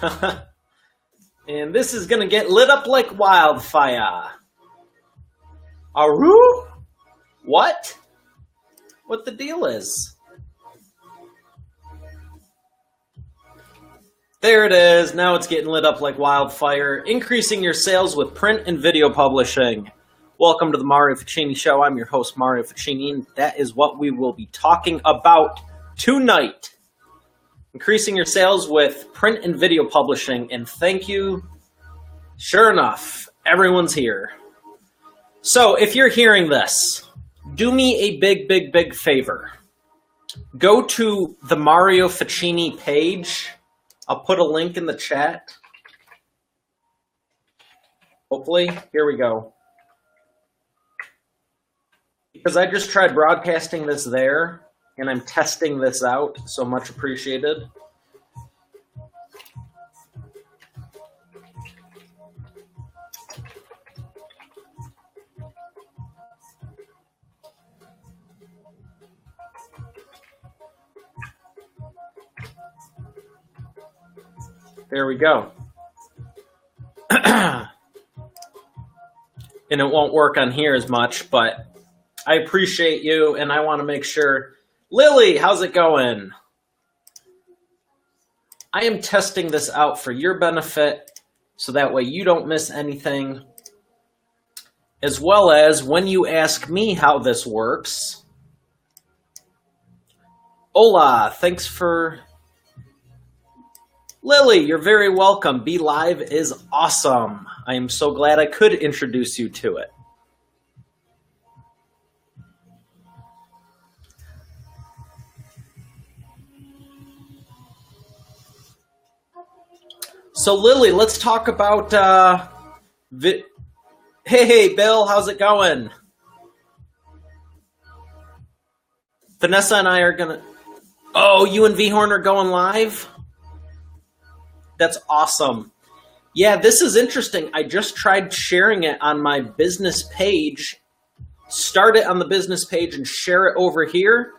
And this is going to get lit up like wildfire. Aru? What? What the deal is? There it is. Now it's getting lit up like wildfire. Increasing your sales with print and video publishing. Welcome to the Mario Ficini Show. I'm your host, Mario Ficini, and that is what we will be talking about tonight. Increasing your sales with print and video publishing. And thank you. Sure enough, everyone's here. So if you're hearing this, do me a big favor. Go to the Mario Ficini page. I'll put a link in the chat. Hopefully, here we go. Because I just tried broadcasting this there, and I'm testing this out, so much appreciated. There we go. And it won't work on here as much, but I appreciate you, and I want to make sure. Lily, how's it going? I am testing this out for your benefit, so that way you don't miss anything, as well as when you ask me how this works. Hola, thanks for... Lily, you're very welcome. Be Live is awesome. I am so glad I could introduce you to it. So Lily, let's talk about Hey, Bill, how's it going? Vanessa and I are gonna... Oh, you and V-Horn are going live? That's awesome. Yeah, this is interesting. I just tried sharing it on my business page. Start it on the business page and share it over here.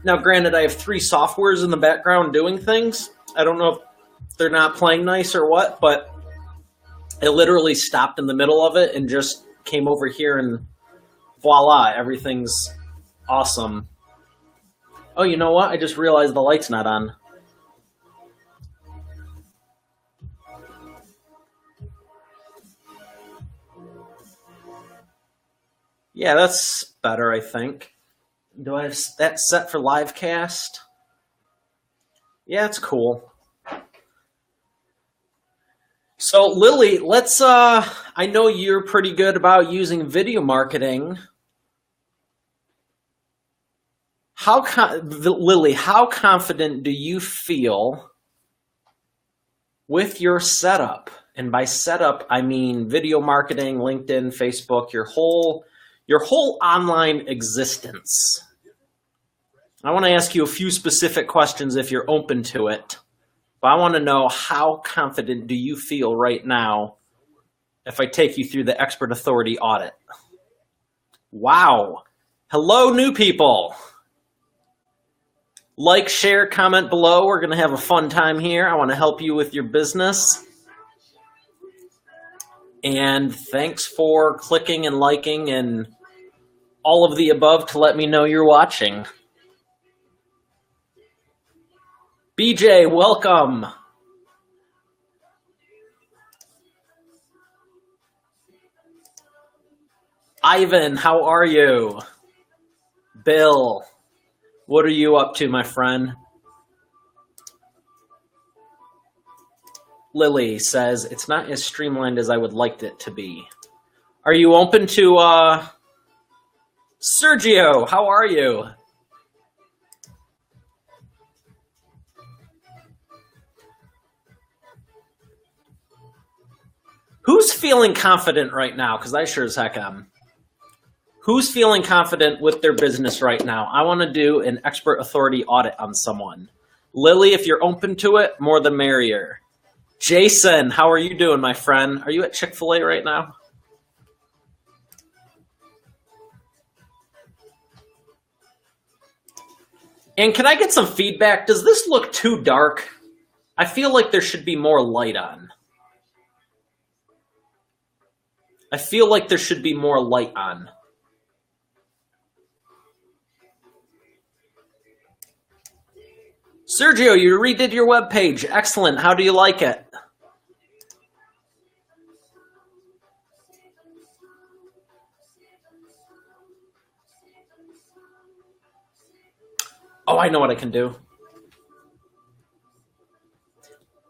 Now, granted, I have 3 softwares in the background doing things. I don't know if they're not playing nice or what, but it literally stopped in the middle of it and just came over here and voila, everything's awesome. Oh, you know what? I just realized the light's not on. Yeah, that's better, I think. Do I have that set for live cast? Yeah, it's cool. So, Lily, let's, I know you're pretty good about using video marketing. Lily, how confident do you feel with your setup? And by setup, I mean video marketing, LinkedIn, Facebook, your whole online existence. I want to ask you a few specific questions if you're open to it. But I want to know, how confident do you feel right now if I take you through the expert authority audit? Wow. Hello, new people. Like, share, comment below. We're going to have a fun time here. I want to help you with your business. And thanks for clicking and liking and all of the above to let me know you're watching. BJ, welcome. Ivan, how are you? Bill, what are you up to, my friend? Lily says, it's not as streamlined as I would like it to be. Are you open to, Sergio, how are you? Who's feeling confident right now? Because I sure as heck am. Who's feeling confident with their business right now? I want to do an expert authority audit on someone. Lily, if you're open to it, more the merrier. Jason, how are you doing, my friend? Are you at Chick-fil-A right now? And can I get some feedback? Does this look too dark? I feel like there should be more light on. I feel like there should be more light on. Sergio, you redid your webpage. Excellent. How do you like it? Oh, I know what I can do.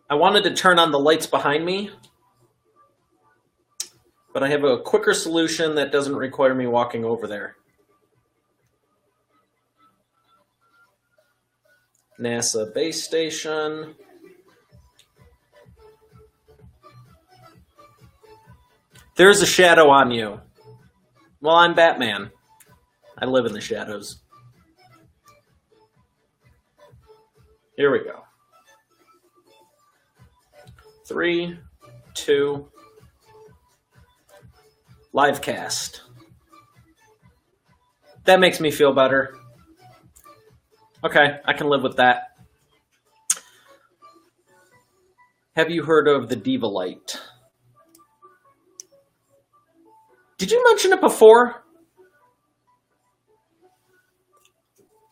I wanted to turn on the lights behind me, but I have a quicker solution that doesn't require me walking over there. NASA base station. There's a shadow on you. Well, I'm Batman. I live in the shadows. Here we go. 3, 2, live cast. That makes me feel better. Okay, I can live with that. Have you heard of the Diva Light? Did you mention it before?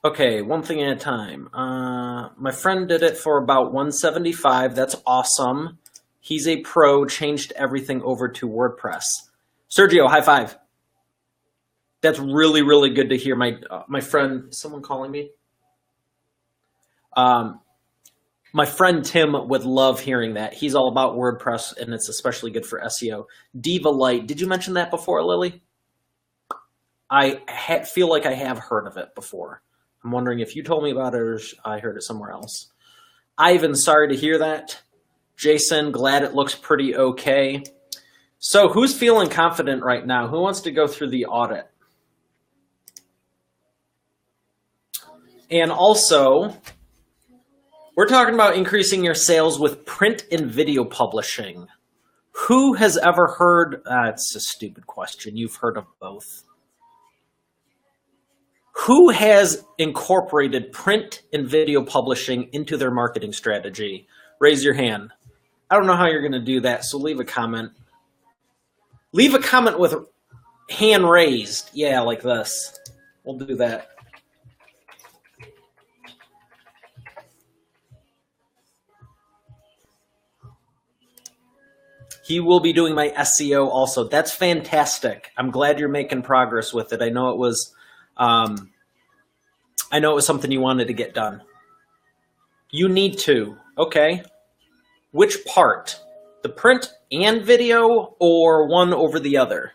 Okay, one thing at a time. My friend did it for about $175. That's awesome. He's a pro, changed everything over to WordPress. Sergio, high five. That's really, really good to hear. My friend, someone calling me? My friend Tim would love hearing that. He's all about WordPress, and it's especially good for SEO. Diva Light. Did you mention that before, Lily? I feel like I have heard of it before. I'm wondering if you told me about it or I heard it somewhere else. Ivan, sorry to hear that. Jason, glad it looks pretty okay. So who's feeling confident right now? Who wants to go through the audit? And also, we're talking about increasing your sales with print and video publishing. Who has ever heard, it's a stupid question. You've heard of both. Who has incorporated print and video publishing into their marketing strategy? Raise your hand. I don't know how you're going to do that, so leave a comment. Leave a comment with hand raised. Yeah, like this. We'll do that. He will be doing my SEO also. That's fantastic. I'm glad you're making progress with it. I know it was something you wanted to get done. You need to. Okay. Which part? The print and video or one over the other?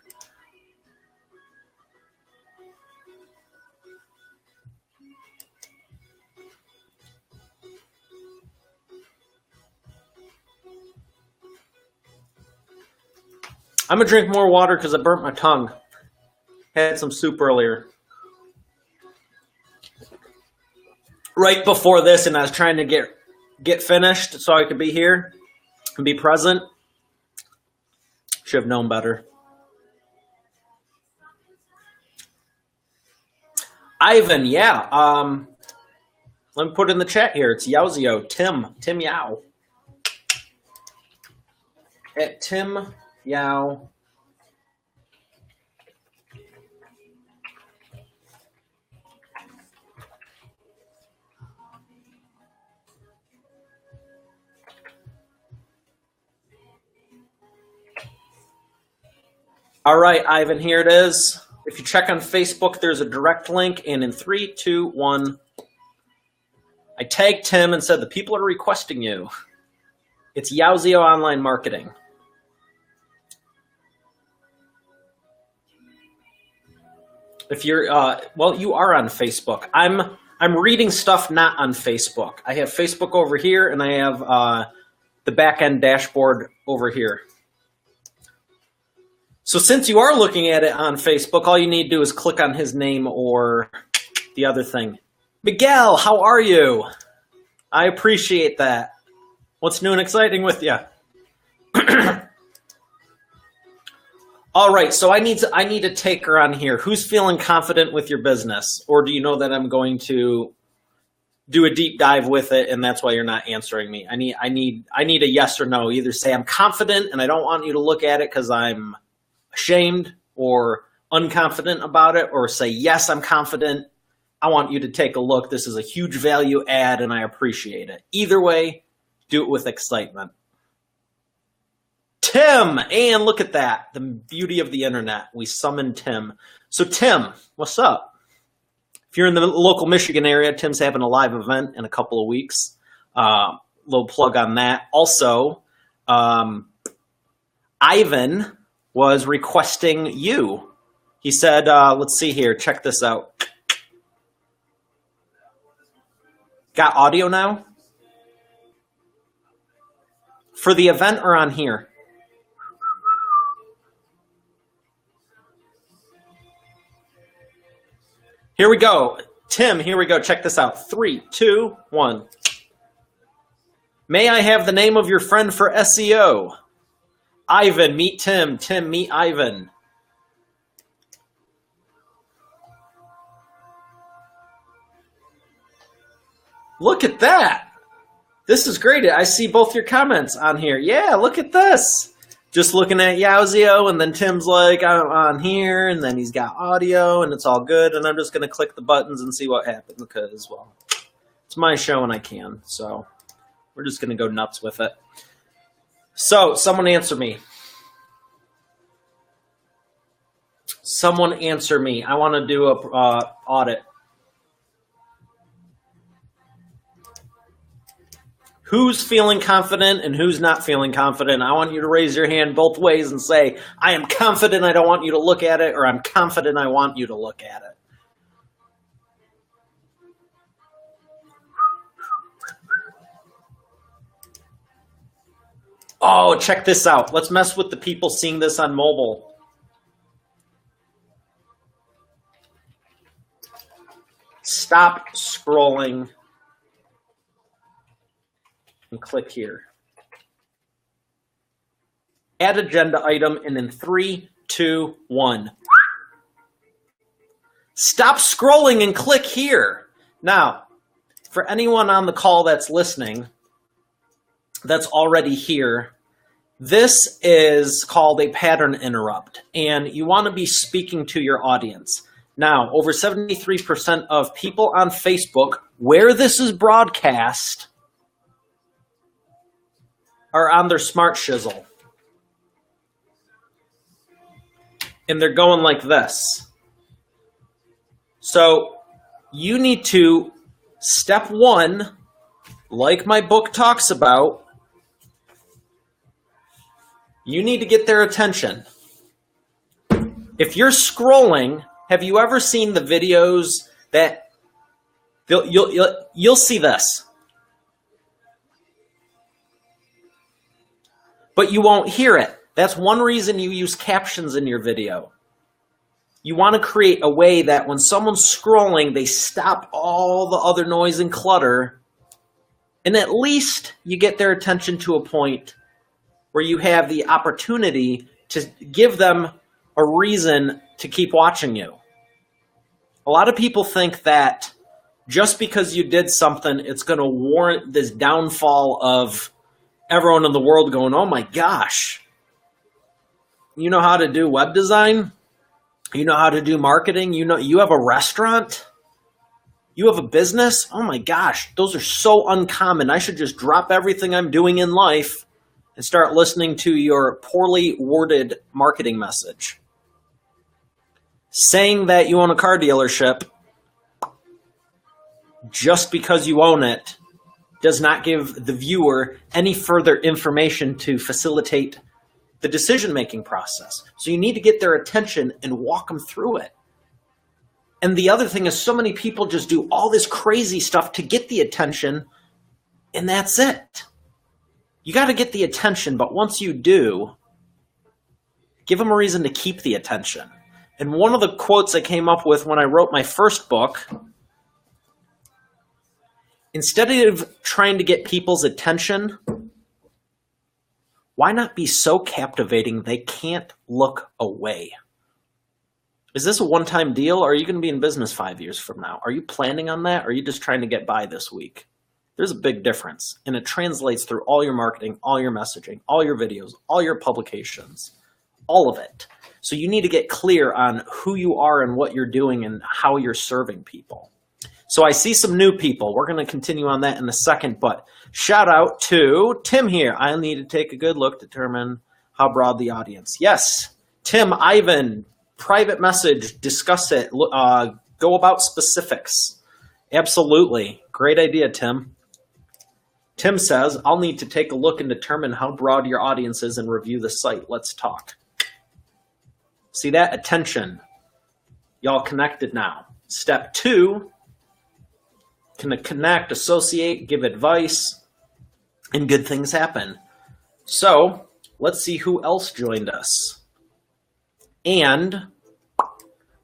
I'm going to drink more water because I burnt my tongue. Had some soup earlier. Right before this, and I was trying to get finished so I could be here and be present. Should have known better. Ivan, yeah. Let me put it in the chat here. It's Yaozio, Tim Yao. At Tim Yao. All right, Ivan, here it is. If you check on Facebook, there's a direct link. And in 3, 2, 1, I tagged Tim and said, the people are requesting you. It's Yaozio Online Marketing. If you're, well, you are on Facebook. I'm reading stuff not on Facebook. I have Facebook over here, and I have the back-end dashboard over here. So since you are looking at it on Facebook, all you need to do is click on his name or the other thing. Miguel, how are you? I appreciate that. What's new and exciting with you? All right, so I need a taker on here. Who's feeling confident with your business? Or do you know that I'm going to do a deep dive with it, and that's why you're not answering me. I need a yes or no. Either say I'm confident and I don't want you to look at it because I'm ashamed or unconfident about it, or say yes, I'm confident. I want you to take a look. This is a huge value add and I appreciate it. Either way, do it with excitement. Tim, and look at that. The beauty of the internet. We summoned Tim. So Tim, what's up? If you're in the local Michigan area, Tim's having a live event in a couple of weeks. Little plug on that. Also, Ivan was requesting you. He said, let's see here. Check this out. Got audio now? For the event or on here? Here we go. Tim, here we go. Check this out. 3, 2, 1. May I have the name of your friend for SEO? Ivan, meet Tim. Tim, meet Ivan. Look at that. This is great. I see both your comments on here. Yeah, look at this. Just looking at Yaozio, and then Tim's like, I'm on here, and then he's got audio, and it's all good, and I'm just going to click the buttons and see what happens because, well, it's my show and I can, so we're just going to go nuts with it. So, someone answer me. Someone answer me. I want to do a audit. Who's feeling confident and who's not feeling confident? I want you to raise your hand both ways and say, I am confident I don't want you to look at it, or I'm confident I want you to look at it. Oh, check this out. Let's mess with the people seeing this on mobile. Stop scrolling. And click here. Add agenda item, and in 3, 2, 1. Stop scrolling and click here. Now, for anyone on the call that's listening, that's already here, this is called a pattern interrupt, and you want to be speaking to your audience. Now, over 73% of people on Facebook, where this is broadcast, are on their smart shizzle. And they're going like this. So you need to, step 1, like my book talks about, you need to get their attention. If you're scrolling, have you ever seen the videos that you'll see this? But you won't hear it. That's one reason you use captions in your video. You want to create a way that when someone's scrolling, they stop all the other noise and clutter, and at least you get their attention to a point where you have the opportunity to give them a reason to keep watching you. A lot of people think that just because you did something, it's going to warrant this downfall of everyone in the world going, oh my gosh, you know how to do web design? You know how to do marketing? You know, you have a restaurant? You have a business? Oh my gosh, those are so uncommon. I should just drop everything I'm doing in life and start listening to your poorly worded marketing message. Saying that you own a car dealership just because you own it does not give the viewer any further information to facilitate the decision-making process. So you need to get their attention and walk them through it. And the other thing is, so many people just do all this crazy stuff to get the attention, and that's it. You got to get the attention, but once you do, give them a reason to keep the attention. And one of the quotes I came up with when I wrote my first book, instead of trying to get people's attention, why not be so captivating they can't look away? Is this a one-time deal, or are you going to be in business 5 years from now? Are you planning on that, or are you just trying to get by this week? There's a big difference, and it translates through all your marketing, all your messaging, all your videos, all your publications, all of it. So you need to get clear on who you are and what you're doing and how you're serving people. So I see some new people. We're going to continue on that in a second, but shout out to Tim here. I'll need to take a good look to determine how broad the audience. Yes, Tim, Ivan, private message, discuss it, go about specifics. Absolutely. Great idea, Tim. Tim says, I'll need to take a look and determine how broad your audience is and review the site. Let's talk. See that? Attention. Y'all connected now. Step 2, connect, associate, give advice, and good things happen. So let's see who else joined us. And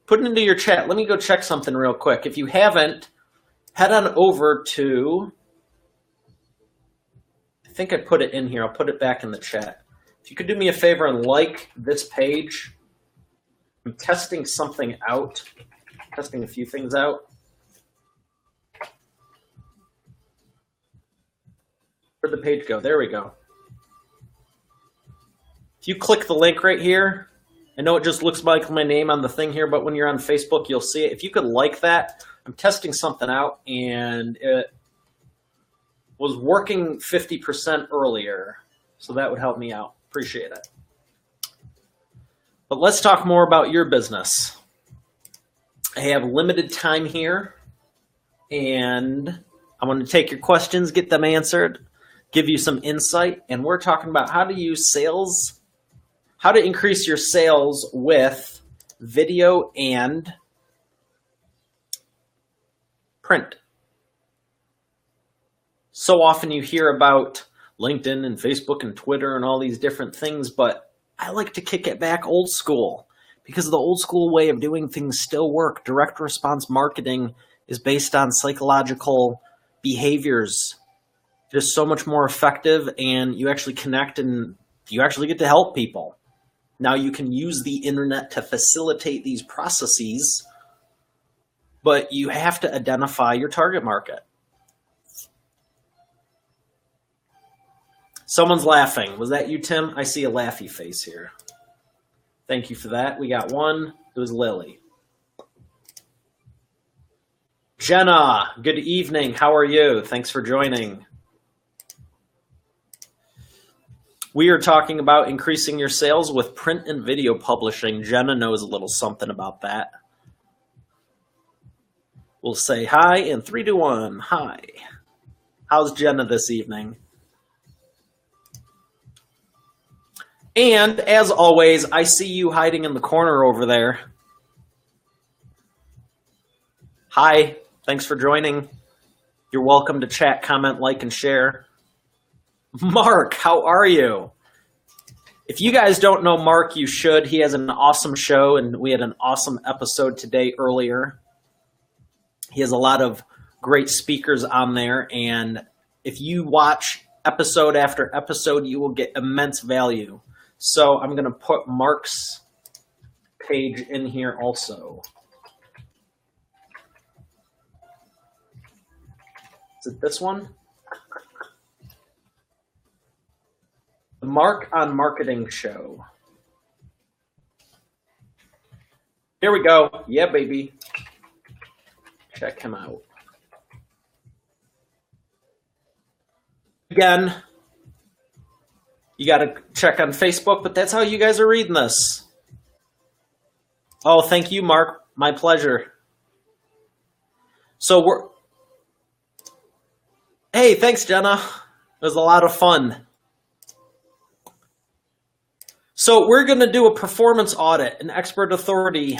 put it into your chat. Let me go check something real quick. If you haven't, head on over to, I think I put it in here. I'll put it back in the chat. If you could do me a favor and like this page. I'm testing something out, testing a few things out. Where'd the page go? There we go. If you click the link right here, I know it just looks like my name on the thing here, but when you're on Facebook, you'll see it. If you could like that, I'm testing something out, and it was working 50% earlier, so that would help me out. Appreciate it. But let's talk more about your business. I have limited time here, and I want to take your questions, get them answered, give you some insight, and we're talking about how to use sales, how to increase your sales with video and print. So often you hear about LinkedIn and Facebook and Twitter and all these different things, but I like to kick it back old school because the old school way of doing things still work. Direct response marketing is based on psychological behaviors. It is so much more effective, and you actually connect and you actually get to help people. Now you can use the internet to facilitate these processes, but you have to identify your target market. Someone's laughing. Was that you, Tim? I see a laughy face here. Thank you for that. We got one. It was Lily. Jenna, good evening. How are you? Thanks for joining. We are talking about increasing your sales with print and video publishing. Jenna knows a little something about that. We'll say hi in 3, 2, 1. Hi. How's Jenna this evening? And as always, I see you hiding in the corner over there. Hi. Thanks for joining. You're welcome to chat, comment, like, and share. Mark, how are you? If you guys don't know Mark, you should. He has an awesome show, and we had an awesome episode today earlier. He has a lot of great speakers on there, and if you watch episode after episode, you will get immense value. So I'm going to put Mark's page in here also. Is it this one? The Mark on Marketing show. Here we go. Yeah, baby. Check him out. Again, you got to check on Facebook, but that's how you guys are reading this. Oh, thank you, Mark. My pleasure. So hey, thanks, Jenna. It was a lot of fun. So we're going to do a performance audit, an expert authority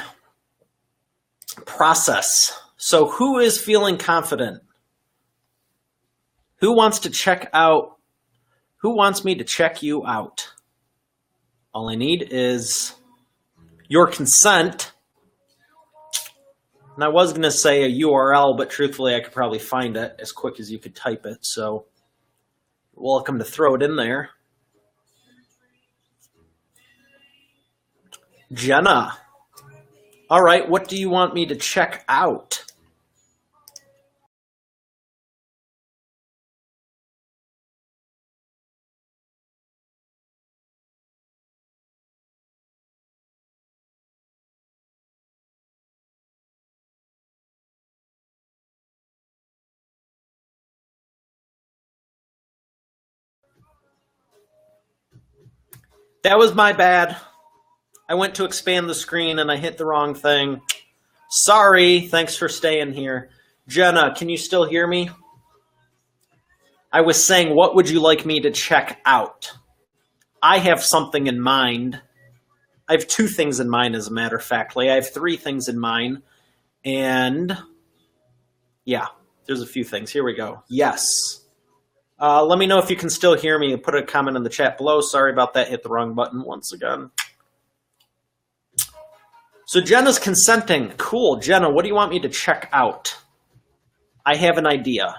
process. So who is feeling confident? Who wants to check out? Who wants me to check you out? All I need is your consent. And I was going to say a URL, but truthfully, I could probably find it as quick as you could type it. So you're welcome to throw it in there. Jenna. All right, what do you want me to check out? That was my bad. I went to expand the screen and I hit the wrong thing. Sorry, thanks for staying here. Jenna, can you still hear me? I was saying, what would you like me to check out? I have something in mind. I have 2 things in mind, as a matter of fact. I have 3 things in mind. And yeah, there's a few things. Here we go. Yes. Let me know if you can still hear me. Put a comment in the chat below. Sorry about that. Hit the wrong button once again. So Jenna's consenting. Cool. Jenna, what do you want me to check out? I have an idea.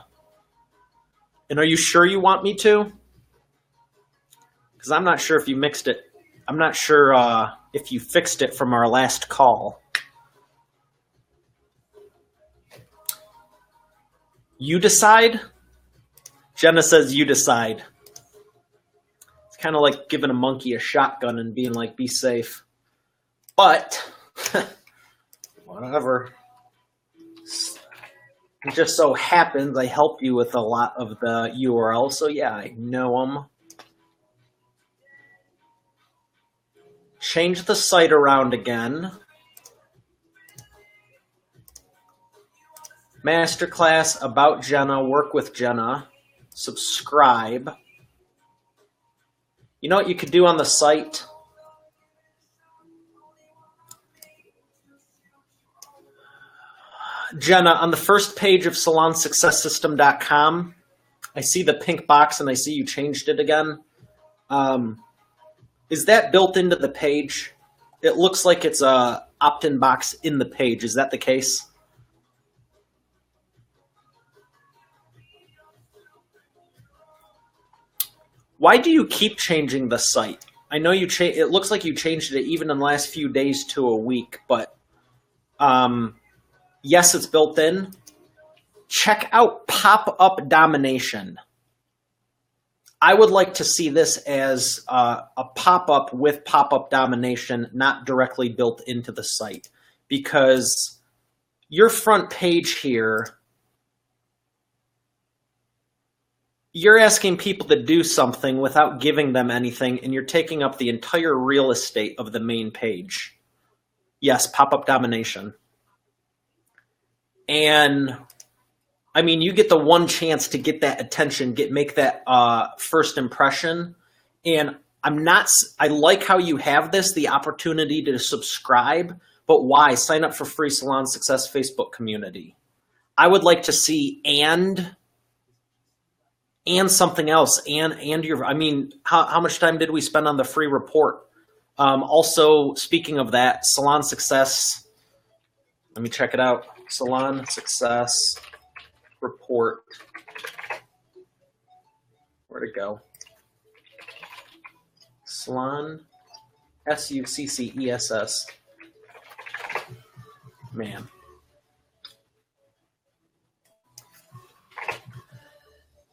And are you sure you want me to? Because I'm not sure if you mixed it. I'm not sure if you fixed it from our last call. You decide? Jenna says you decide. It's kind of like giving a monkey a shotgun and being like, be safe. But, whatever. It just so happens I help you with a lot of the URLs, so yeah, I know them. Change the site around again. Masterclass, about Jenna, work with Jenna, subscribe. You know what you could do on the site? Jenna, on the first page of salonsuccesssystem.com, I see the pink box and I see you changed it again. Is that built into the page? It looks like it's a opt-in box in the page. Is that the case? Why do you keep changing the site? I know you it looks like you changed it even in the last few days to a week, but yes, it's built in. Check out pop-up domination. I would like to see this as a pop-up with pop-up domination, not directly built into the site. Because your front page here, you're asking people to do something without giving them anything, and you're taking up the entire real estate of the main page. Yes, pop-up domination. And I mean, you get the one chance to get that attention, make that first impression. And I like how you have this, the opportunity to subscribe, but why? Sign up for free Salon Success Facebook community. I would like to see and something else, and your, I mean, how much time did we spend on the free report? Also, speaking of that, Salon Success, let me check it out. Salon Success report. Where'd it go? Salon, SUCCESS. Man.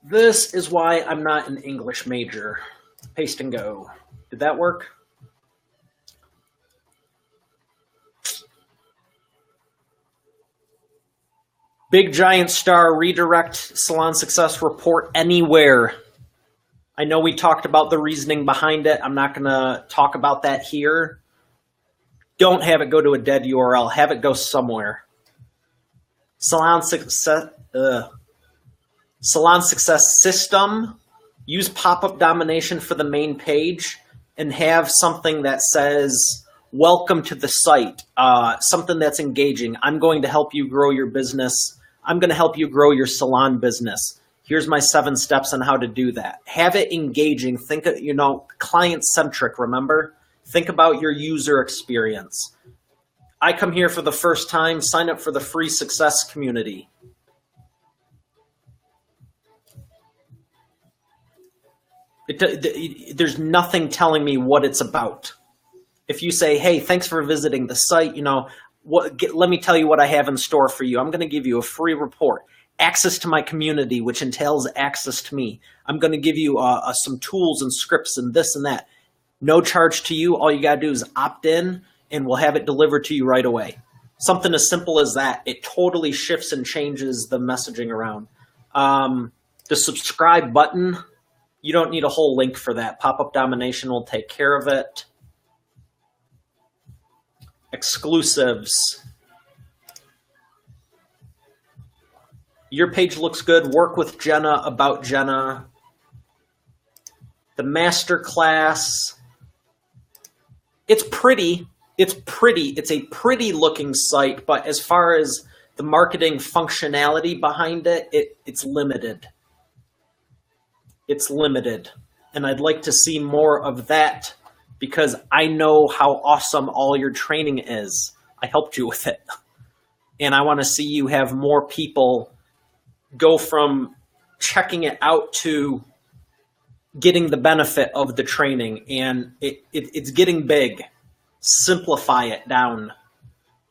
This is why I'm not an English major. Paste and go. Did that work? Big giant star, redirect Salon Success report anywhere. I know we talked about the reasoning behind it. I'm not going to talk about that here. Don't have it go to a dead URL. Have it go somewhere. Salon Success system. Use pop-up domination for the main page and have something that says, welcome to the site. Something that's engaging. I'm going to help you grow your business. I'm going to help you grow your salon business. Here's my 7 steps on how to do that. Have it engaging. Think of, client-centric, remember? Think about your user experience. I come here for the first time. Sign up for the free success community. There's nothing telling me what it's about. If you say, hey, thanks for visiting the site, let me tell you what I have in store for you. I'm going to give you a free report, access to my community, which entails access to me. I'm going to give you some tools and scripts and this and that. No charge to you. All you got to do is opt in, and we'll have it delivered to you right away. Something as simple as that. It totally shifts and changes the messaging around. The subscribe button, you don't need a whole link for that. Pop-up domination will take care of it. Exclusives. Your page looks good. Work with Jenna, about Jenna. The master class. It's pretty. It's pretty. It's a pretty looking site, but as far as the marketing functionality behind it, it's limited. It's limited. And I'd like to see more of that because I know how awesome all your training is. I helped you with it. And I want to see you have more people go from checking it out to getting the benefit of the training. And it's getting big. Simplify it down.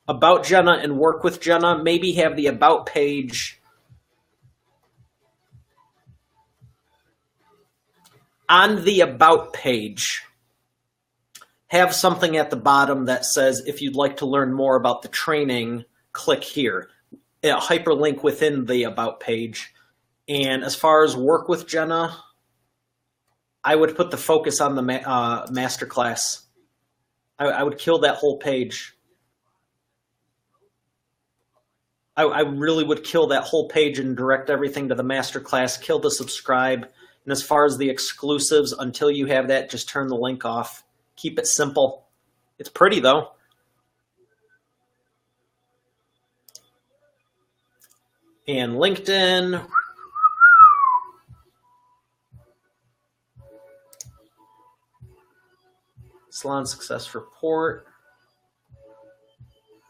About Jenna and work with Jenna. Maybe have the about page. On the about page, have something at the bottom that says, if you'd like to learn more about the training, click here. A hyperlink within the about page. And as far as work with Jenna, I would put the focus on the masterclass. I would kill that whole page. I really would kill that whole page and direct everything to the masterclass, kill the subscribe. And as far as the exclusives, until you have that, just turn the link off. Keep it simple. It's pretty, though. And LinkedIn. Salon Success Report.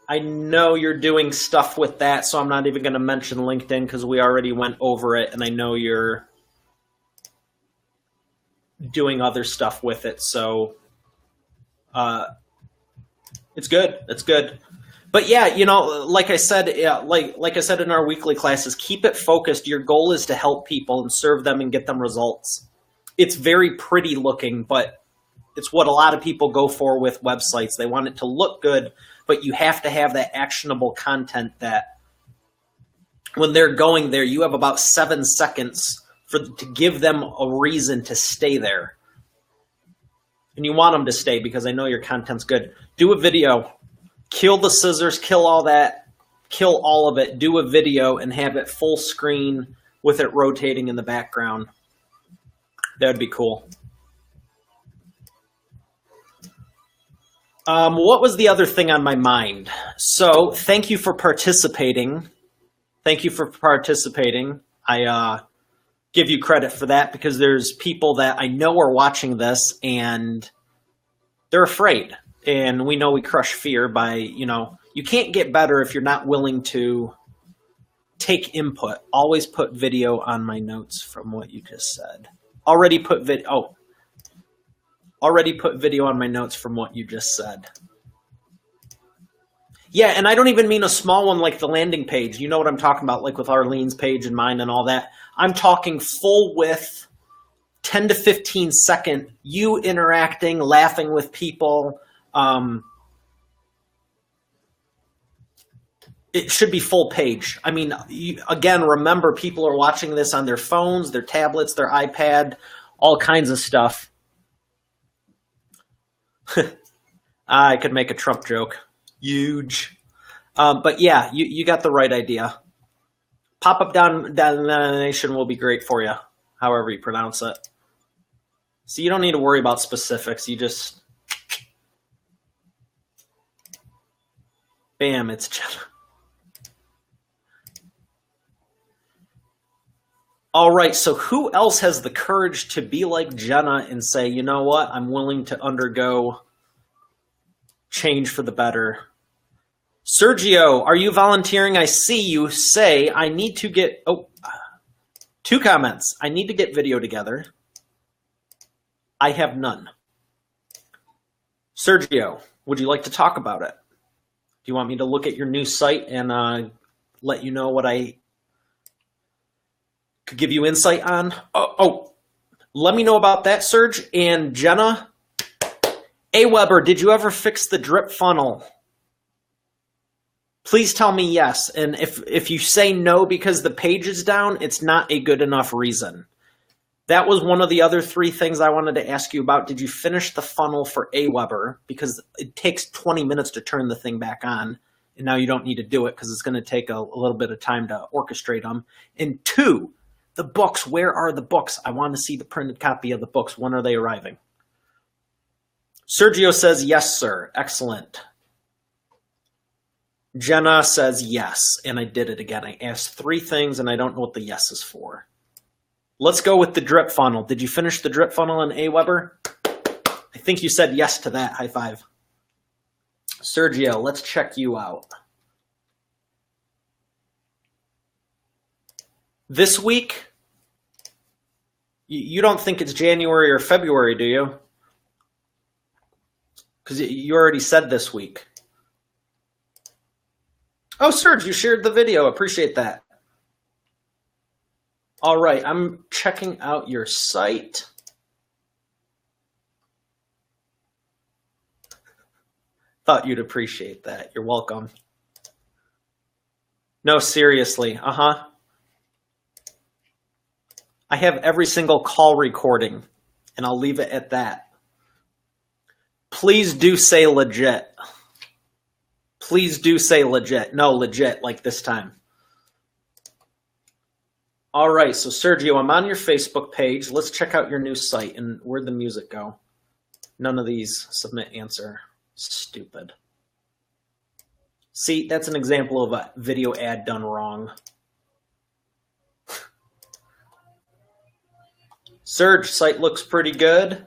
I know you're doing stuff with that, so I'm not even going to mention LinkedIn because we already went over it, and I know you're doing other stuff with it. So it's good. It's good. But yeah, you know, like I said, like I said in our weekly classes, keep it focused. Your goal is to help people and serve them and get them results. It's very pretty looking, but it's what a lot of people go for with websites. They want it to look good, but you have to have that actionable content that when they're going there, you have about 7 seconds to give them a reason to stay there. And you want them to stay because I know your content's good. Do a video. Kill the scissors, kill all that, kill all of it, do a video and have it full screen with it rotating in the background. That would be cool. What was the other thing on my mind? So thank you for participating. Thank you for participating. I give you credit for that because there's people that I know are watching this and they're afraid. And we know we crush fear by, you know, you can't get better if you're not willing to take input. Always put video on my notes from what you just said. Already put video on my notes from what you just said. Yeah, and I don't even mean a small one like the landing page. You know what I'm talking about, like with Arlene's page and mine and all that. I'm talking full width, 10 to 15 second, you interacting, laughing with people. It should be full page. I mean, again, remember people are watching this on their phones, their tablets, their iPad, all kinds of stuff. I could make a Trump joke. Huge. But yeah, you got the right idea. Pop-up domination will be great for you, however you pronounce it. So you don't need to worry about specifics. You just... Bam, it's Jenna. All right, so who else has the courage to be like Jenna and say, you know what, I'm willing to undergo change for the better? Sergio, are you volunteering? I see you say I need to get, 2 comments. I need to get video together. I have none. Sergio, would you like to talk about it? you want me to look at your new site and let you know what I could give you insight on? Oh, let me know about that, Serge. And Jenna, Aweber, did you ever fix the drip funnel? Please tell me yes. And if you say no because the page is down, it's not a good enough reason. That was one of the other 3 things I wanted to ask you about. Did you finish the funnel for Aweber? Because it takes 20 minutes to turn the thing back on. And now you don't need to do it because it's going to take a little bit of time to orchestrate them. And 2, the books. Where are the books? I want to see the printed copy of the books. When are they arriving? Sergio says, yes, sir. Excellent. Jenna says yes, and I did it again. I asked 3 things, and I don't know what the yes is for. Let's go with the drip funnel. Did you finish the drip funnel in Aweber? I think you said yes to that. High five. Sergio, let's check you out. This week, you don't think it's January or February, do you? Because you already said this week. Oh, Serge, you shared the video. Appreciate that. All right, I'm checking out your site. Thought you'd appreciate that. You're welcome. No, seriously. I have every single call recording, and I'll leave it at that. Please do say legit. Please do say legit. No, legit, like this time. All right, so Sergio, I'm on your Facebook page. Let's check out your new site. And where'd the music go? None of these. Submit answer. Stupid. See, that's an example of a video ad done wrong. Serge, site looks pretty good.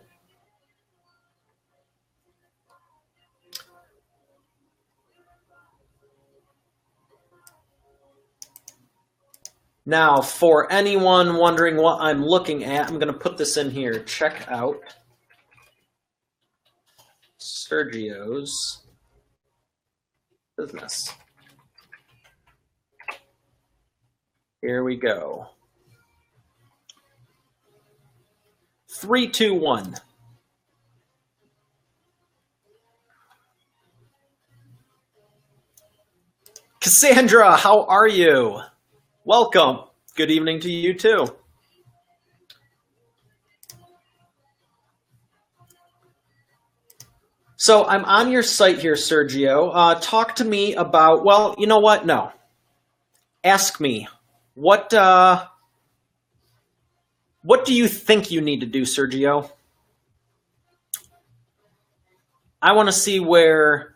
Now, for anyone wondering what I'm looking at, I'm going to put this in here. Check out Sergio's business. Here we go. 3, 2, 1. Cassandra, how are you? Welcome. Good evening to you too. So I'm on your site here, Sergio. Talk to me about, well, you know what? No. Ask me, what do you think you need to do, Sergio? I want to see where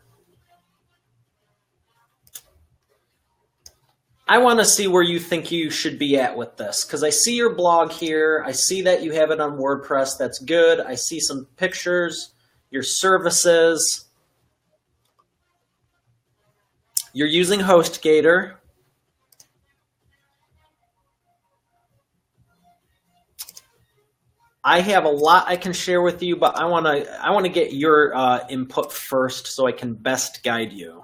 you think you should be at with this, because I see your blog here. I see that you have it on WordPress. That's good. I see some pictures, your services. You're using HostGator. I have a lot I can share with you, but I want to get your input first so I can best guide you.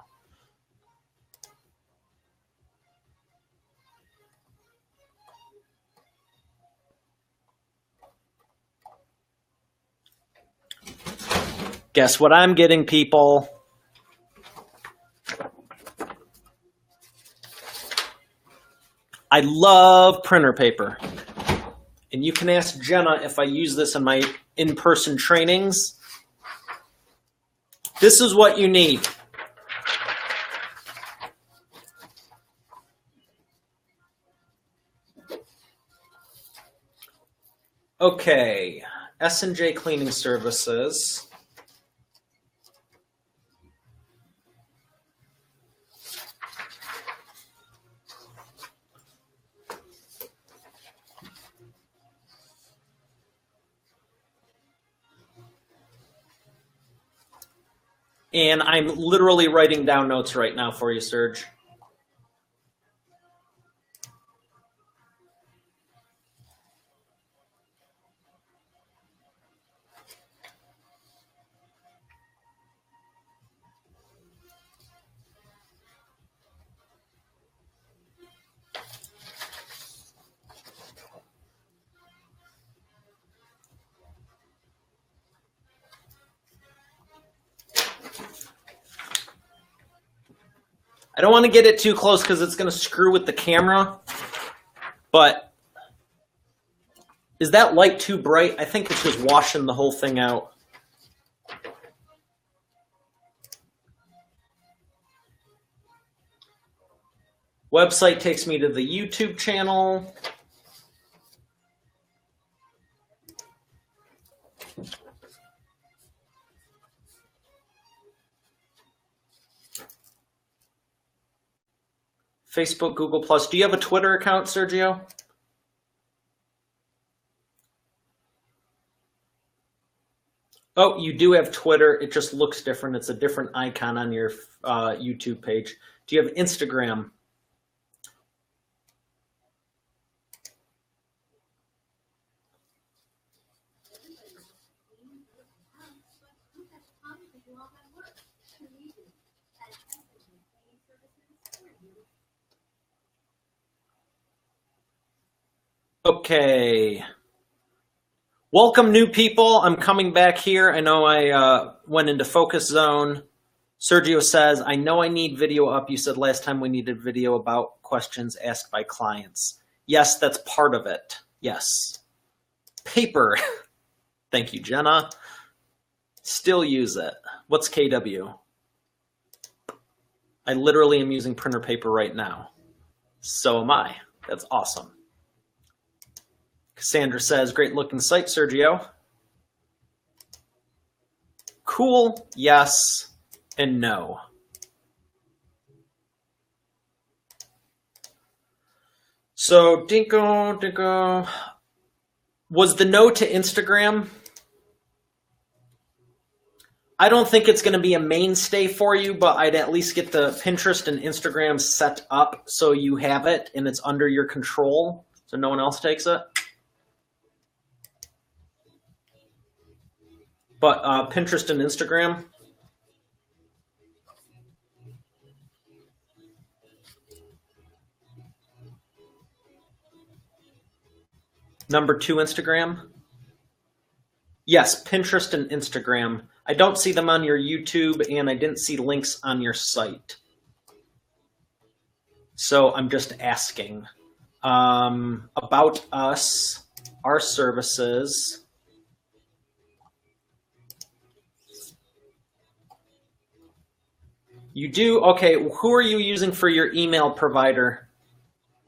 Guess what I'm getting, people? I love printer paper. And you can ask Jenna if I use this in my in-person trainings. This is what you need. Okay, S&J Cleaning Services. And I'm literally writing down notes right now for you, Serge. don't want to get it too close because it's going to screw with the camera. But is that light too bright? I think it's just washing the whole thing out. Website takes me to the YouTube channel. Facebook, Google+. Do you have a Twitter account, Sergio? Oh, you do have Twitter. It just looks different. It's a different icon on your YouTube page. Do you have Instagram? Okay. Welcome, new people. I'm coming back here. I know I went into focus zone. Sergio says, I know I need video up. You said last time we needed video about questions asked by clients. Yes, that's part of it. Yes. Paper. Thank you, Jenna. Still use it. What's KW? I literally am using printer paper right now. So am I. That's awesome. Cassandra says, great looking site, Sergio. Cool, yes, and no. So, Dinko. Was the no to Instagram? I don't think it's going to be a mainstay for you, but I'd at least get the Pinterest and Instagram set up so you have it and it's under your control so no one else takes it. But Pinterest and Instagram. Number 2, Instagram. Yes, Pinterest and Instagram. I don't see them on your YouTube, and I didn't see links on your site. So I'm just asking. About us, our services. You do? Okay, who are you using for your email provider?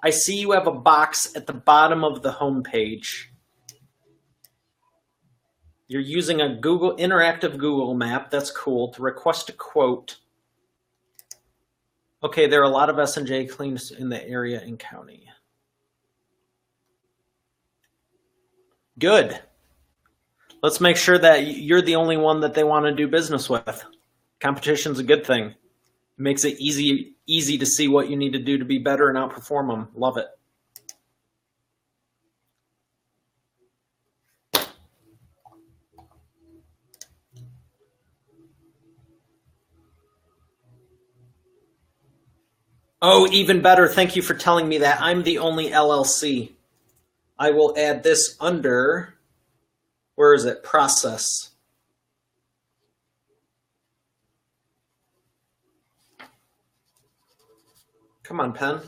I see you have a box at the bottom of the homepage. You're using a interactive Google map. That's cool. To request a quote. Okay, there are a lot of S&J claims in the area and county. Good. Let's make sure that you're the only one that they want to do business with. Competition's a good thing. It makes it easy to see what you need to do to be better and outperform them. Love it. Oh, even better. Thank you for telling me that. I'm the only LLC. I will add this under, where is it? Process. Come on, pen.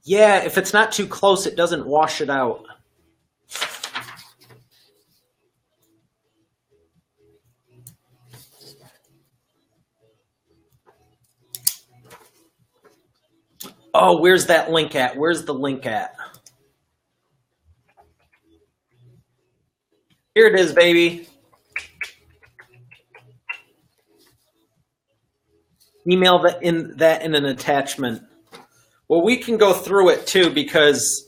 Yeah, if it's not too close, it doesn't wash it out. Oh, where's that link at? Where's the link at? Here it is, baby. Email that in an attachment. Well, we can go through it too because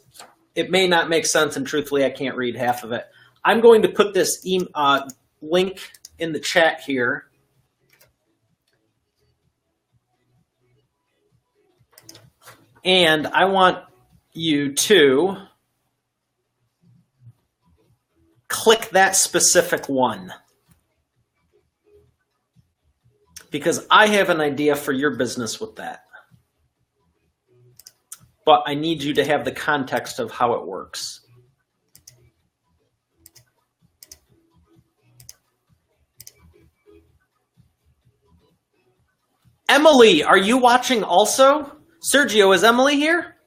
it may not make sense, and truthfully, I can't read half of it. I'm going to put this link in the chat here. And I want you to click that specific one, because I have an idea for your business with that. but I need you to have the context of how it works. Emily, are you watching also? Sergio, is Emily here?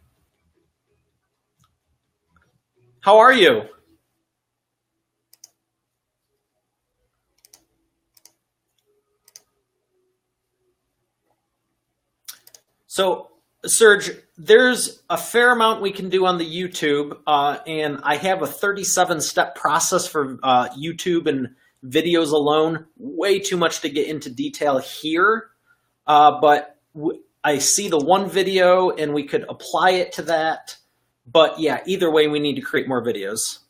How are you? So, Serge, there's a fair amount we can do on the YouTube, and I have a 37-step process for YouTube and videos alone. Way too much to get into detail here, but I see the one video, and we could apply it to that. But yeah, either way, we need to create more videos.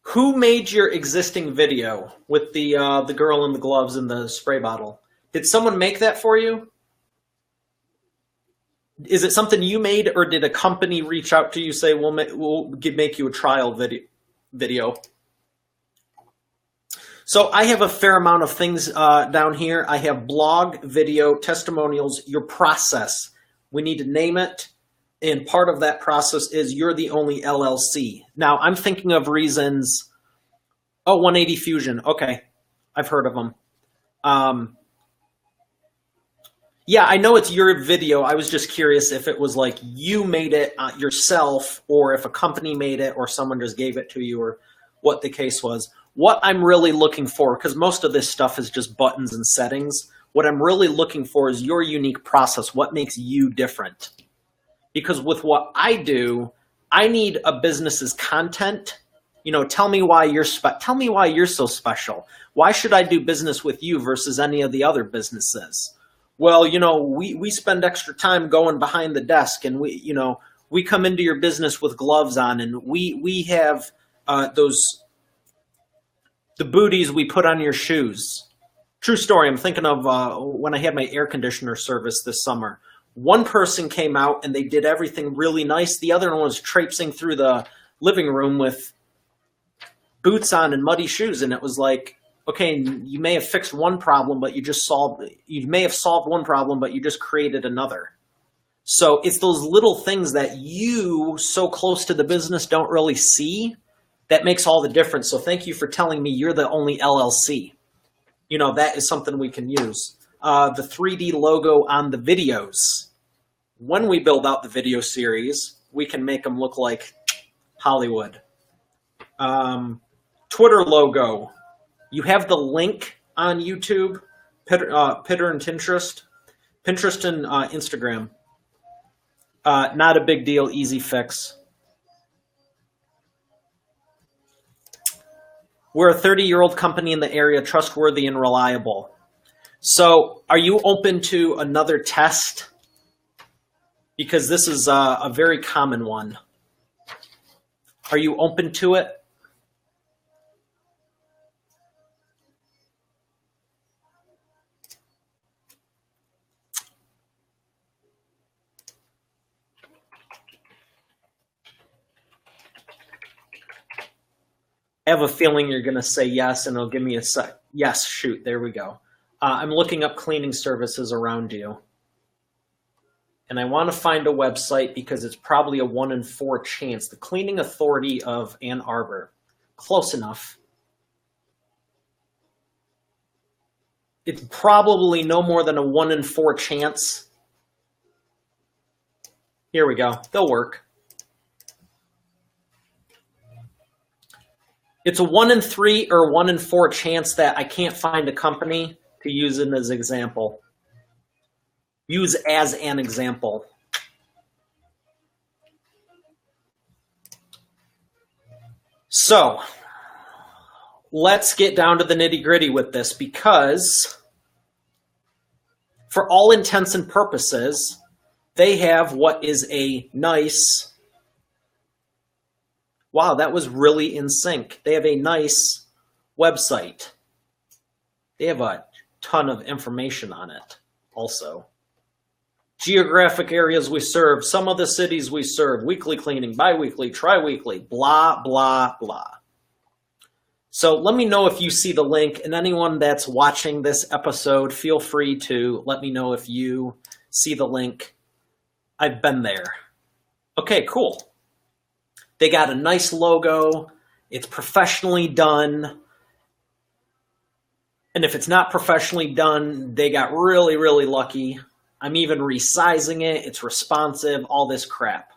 Who made your existing video with the girl in the gloves and the spray bottle? Did someone make that for you? Is it something you made, or did a company reach out to you say we'll make you a trial video? So I have a fair amount of things down here. I have blog, video, testimonials, your process. We need to name it. And part of that process is you're the only LLC. Now, I'm thinking of reasons. Oh, 180 Fusion. Okay. I've heard of them. Yeah, I know it's your video. I was just curious if it was like you made it yourself, or if a company made it, or someone just gave it to you, or what the case was. What I'm really looking for, because most of this stuff is just buttons and settings, what I'm really looking for is your unique process. What makes you different? Because with what I do, I need a business's content. You know, tell me why you're so special. Why should I do business with you versus any of the other businesses? Well, you know, we spend extra time going behind the desk, and we come into your business with gloves on, and we have the booties we put on your shoes. True story. I'm thinking of when I had my air conditioner service this summer. One person came out and they did everything really nice. The other one was traipsing through the living room with boots on and muddy shoes. And it was like, okay, you may have fixed one problem, but you may have solved one problem, but you just created another. So it's those little things that you, so close to the business, don't really see that makes all the difference. So thank you for telling me you're the only LLC. You know, that is something we can use. The 3D logo on the videos. When we build out the video series, we can make them look like Hollywood. Twitter logo. You have the link on YouTube, Pitter and Pinterest and Instagram. Not a big deal, easy fix. We're a 30-year-old company in the area, trustworthy and reliable. So are you open to another test? Because this is a very common one. Are you open to it? I have a feeling you're going to say yes, and it'll give me a sec. Yes, shoot, there we go. I'm looking up cleaning services around you. And I want to find a website because it's probably a 1 in 4 chance. The Cleaning Authority of Ann Arbor. Close enough. It's probably no more than a 1 in 4 chance. Here we go. They'll work. It's a 1 in 3 or 1 in 4 chance that I can't find a company to use it as an example. Use as an example. So let's get down to the nitty-gritty with this, because for all intents and purposes, they have what is a nice... Wow, that was really in sync. They have a nice website. They have a ton of information on it also. Geographic areas we serve, some of the cities we serve, weekly cleaning, bi-weekly, tri-weekly, blah, blah, blah. So let me know if you see the link, and anyone that's watching this episode, feel free to let me know if you see the link. I've been there. Okay, cool. They got a nice logo. It's professionally done. And if it's not professionally done, they got really, really lucky. I'm even resizing it. It's responsive, all this crap.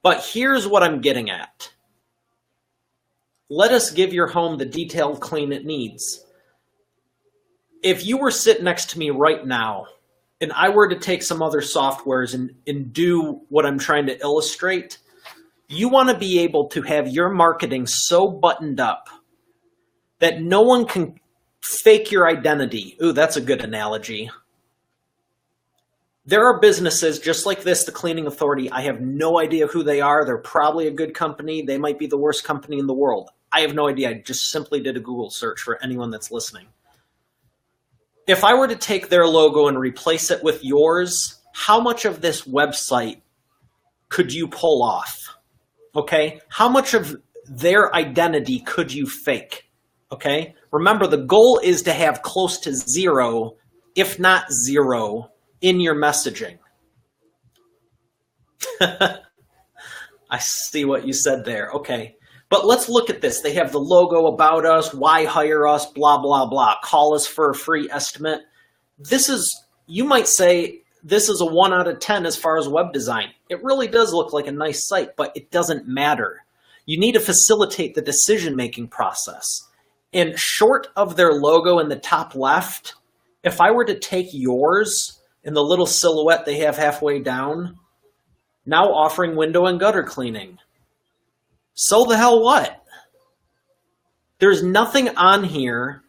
But here's what I'm getting at. Let us give your home the detailed clean it needs. If you were sitting next to me right now, and I were to take some other softwares and do what I'm trying to illustrate, you want to be able to have your marketing so buttoned up that no one can fake your identity. Ooh, that's a good analogy. There are businesses just like this, the Cleaning Authority. I have no idea who they are. They're probably a good company. They might be the worst company in the world. I have no idea. I just simply did a Google search for anyone that's listening. If I were to take their logo and replace it with yours, how much of this website could you pull off? Okay? How much of their identity could you fake? Okay? Remember, the goal is to have close to zero, if not zero, in your messaging. I see what you said there. Okay. But let's look at this. They have the logo, about us, why hire us, blah, blah, blah. Call us for a free estimate. This is, you might say, this is a 1 out of 10 as far as web design. It really does look like a nice site, but it doesn't matter. You need to facilitate the decision-making process. And short of their logo in the top left, if I were to take yours and the little silhouette they have halfway down, now offering window and gutter cleaning. So the hell what? There's nothing on here.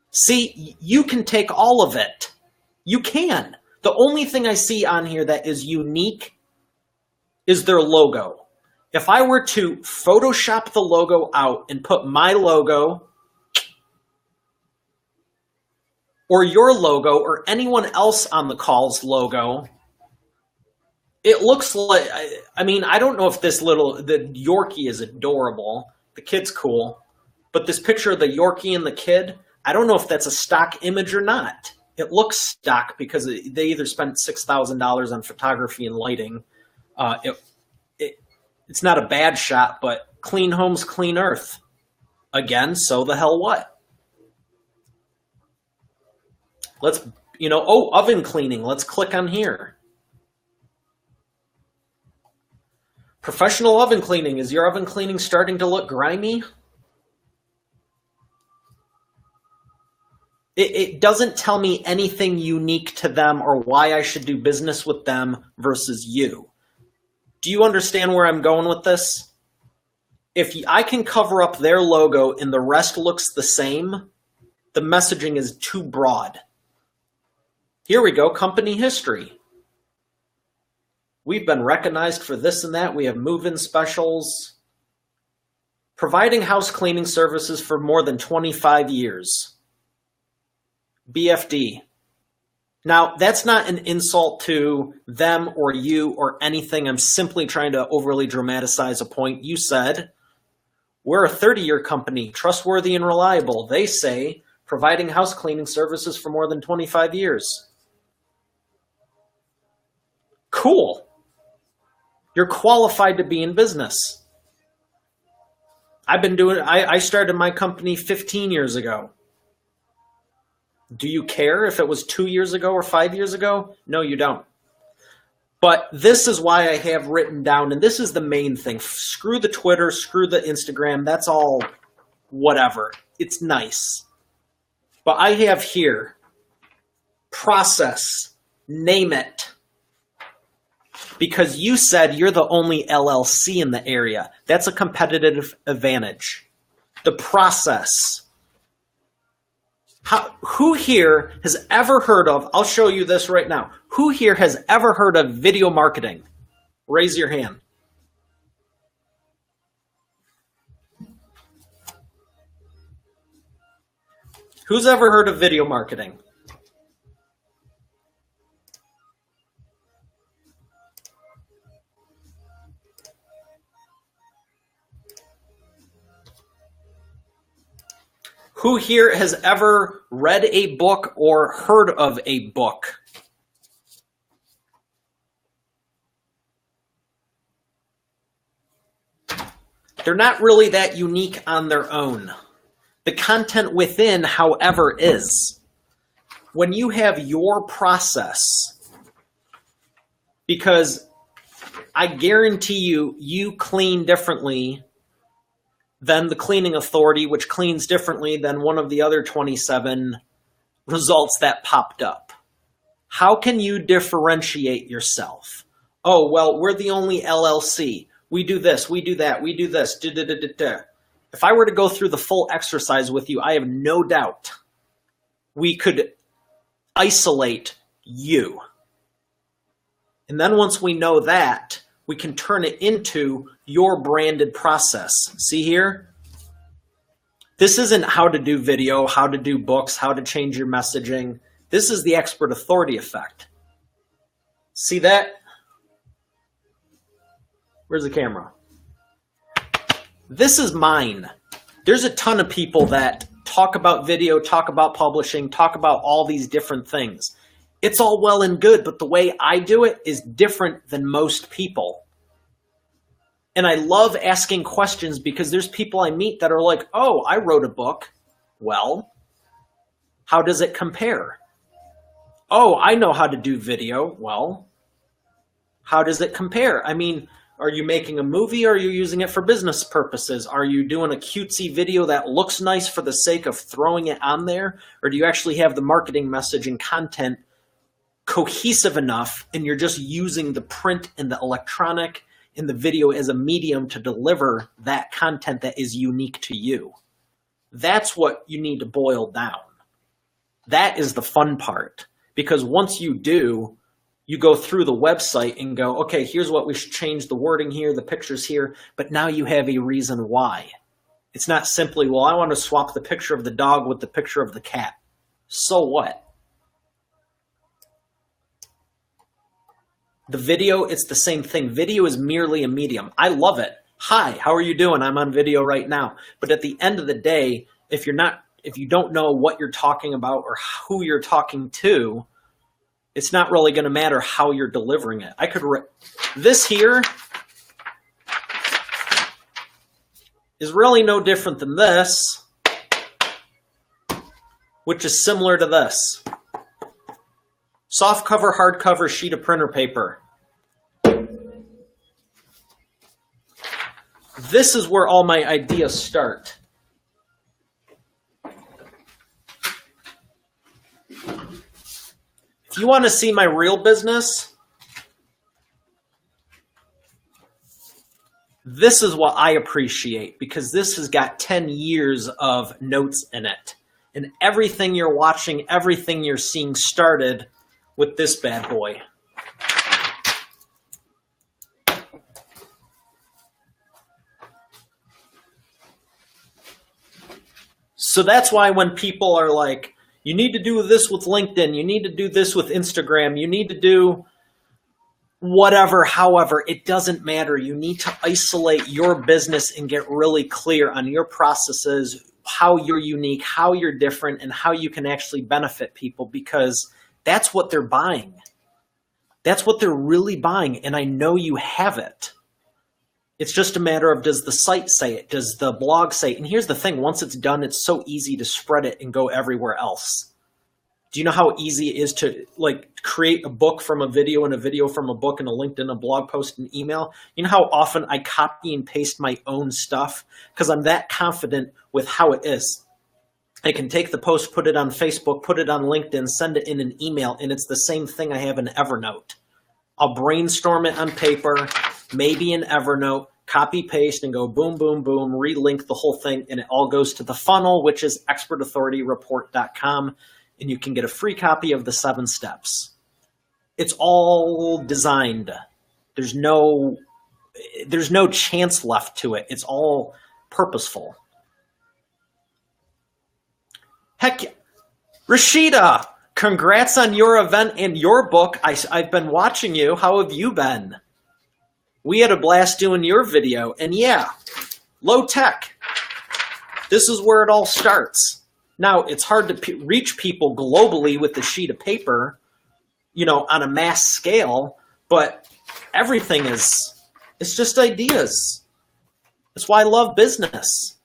See, you can take all of it. You can. The only thing I see on here that is unique is their logo. If I were to Photoshop the logo out and put my logo or your logo or anyone else on the call's logo, it looks like, I mean, I don't know if the Yorkie is adorable. The kid's cool. But this picture of the Yorkie and the kid, I don't know if that's a stock image or not. It looks stock because they either spent $6,000 on photography and lighting. It's not a bad shot, but clean homes, clean earth. Again, so the hell what? Let's, oven cleaning. Let's click on here. Professional oven cleaning. Is your oven cleaning starting to look grimy? It doesn't tell me anything unique to them or why I should do business with them versus you. Do you understand where I'm going with this? If I can cover up their logo and the rest looks the same, the messaging is too broad. Here we go, company history. We've been recognized for this and that. We have move-in specials. Providing house cleaning services for more than 25 years. BFD. Now, that's not an insult to them or you or anything. I'm simply trying to overly dramatize a point. You said, we're a 30-year company, trustworthy and reliable. They say, providing house cleaning services for more than 25 years. Cool. You're qualified to be in business. I started my company 15 years ago. Do you care if it was 2 years ago or 5 years ago? No, you don't. But this is why I have written down, and this is the main thing. Screw the Twitter, screw the Instagram. That's all whatever. It's nice. But I have here, process, name it. Because you said you're the only LLC in the area. That's a competitive advantage. The process. Who here has ever heard of, I'll show you this right now. Who here has ever heard of video marketing? Raise your hand. Who's ever heard of video marketing? Who here has ever read a book or heard of a book? They're not really that unique on their own. The content within, however, is. When you have your process, because I guarantee you, you clean differently than the cleaning authority, which cleans differently than one of the other 27 results that popped up. How can you differentiate yourself? Oh, well, we're the only LLC. We do this, we do that, we do this. If I were to go through the full exercise with you, I have no doubt we could isolate you. And then once we know that, we can turn it into your branded process. See here? This isn't how to do video, how to do books, how to change your messaging. This is the expert authority effect. See that? Where's the camera? This is mine. There's a ton of people that talk about video, talk about publishing, talk about all these different things. It's all well and good, but the way I do it is different than most people. And I love asking questions because there's people I meet that are like, oh, I wrote a book. Well, how does it compare? Oh, I know how to do video. Well, how does it compare? I mean, are you making a movie or are you using it for business purposes? Are you doing a cutesy video that looks nice for the sake of throwing it on there? Or do you actually have the marketing message and content cohesive enough and you're just using the print and the electronic and the video as a medium to deliver that content that is unique to you? That's what you need to boil down. That is the fun part, because once you do, you go through the website and go, okay, here's what we should change, the wording here, the pictures here, but now you have a reason why. It's not simply, well, I want to swap the picture of the dog with the picture of the cat. So what? The video, it's the same thing. Video is merely a medium. I love it. Hi, how are you doing? I'm on video right now. But at the end of the day, if you don't know what you're talking about or who you're talking to, it's not really going to matter how you're delivering it. This here is really no different than this, which is similar to this. Soft cover, hardcover, sheet of printer paper. This is where all my ideas start. If you want to see my real business, this is what I appreciate, because this has got 10 years of notes in it. And everything you're watching, everything you're seeing started with this bad boy. So that's why when people are like, you need to do this with LinkedIn, you need to do this with Instagram, you need to do whatever, however, it doesn't matter. You need to isolate your business and get really clear on your processes, how you're unique, how you're different, and how you can actually benefit people, because that's what they're buying. That's what they're really buying, and I know you have it. It's just a matter of, does the site say it? Does the blog say it? And here's the thing, once it's done, it's so easy to spread it and go everywhere else. Do you know how easy it is to create a book from a video and a video from a book and a LinkedIn, a blog post, and email? You know how often I copy and paste my own stuff? Because I'm that confident with how it is. I can take the post, put it on Facebook, put it on LinkedIn, send it in an email, and it's the same thing I have in Evernote. I'll brainstorm it on paper, maybe in Evernote, copy, paste, and go boom, boom, boom, relink the whole thing, and it all goes to the funnel, which is expertauthorityreport.com, and you can get a free copy of the 7 steps. It's all designed. There's no chance left to it. It's all purposeful. Heck, Rashida, congrats on your event and your book. I've been watching you. How have you been? We had a blast doing your video. And yeah, low tech. This is where it all starts. Now, it's hard to reach people globally with the sheet of paper, on a mass scale, but everything it's just ideas. That's why I love business.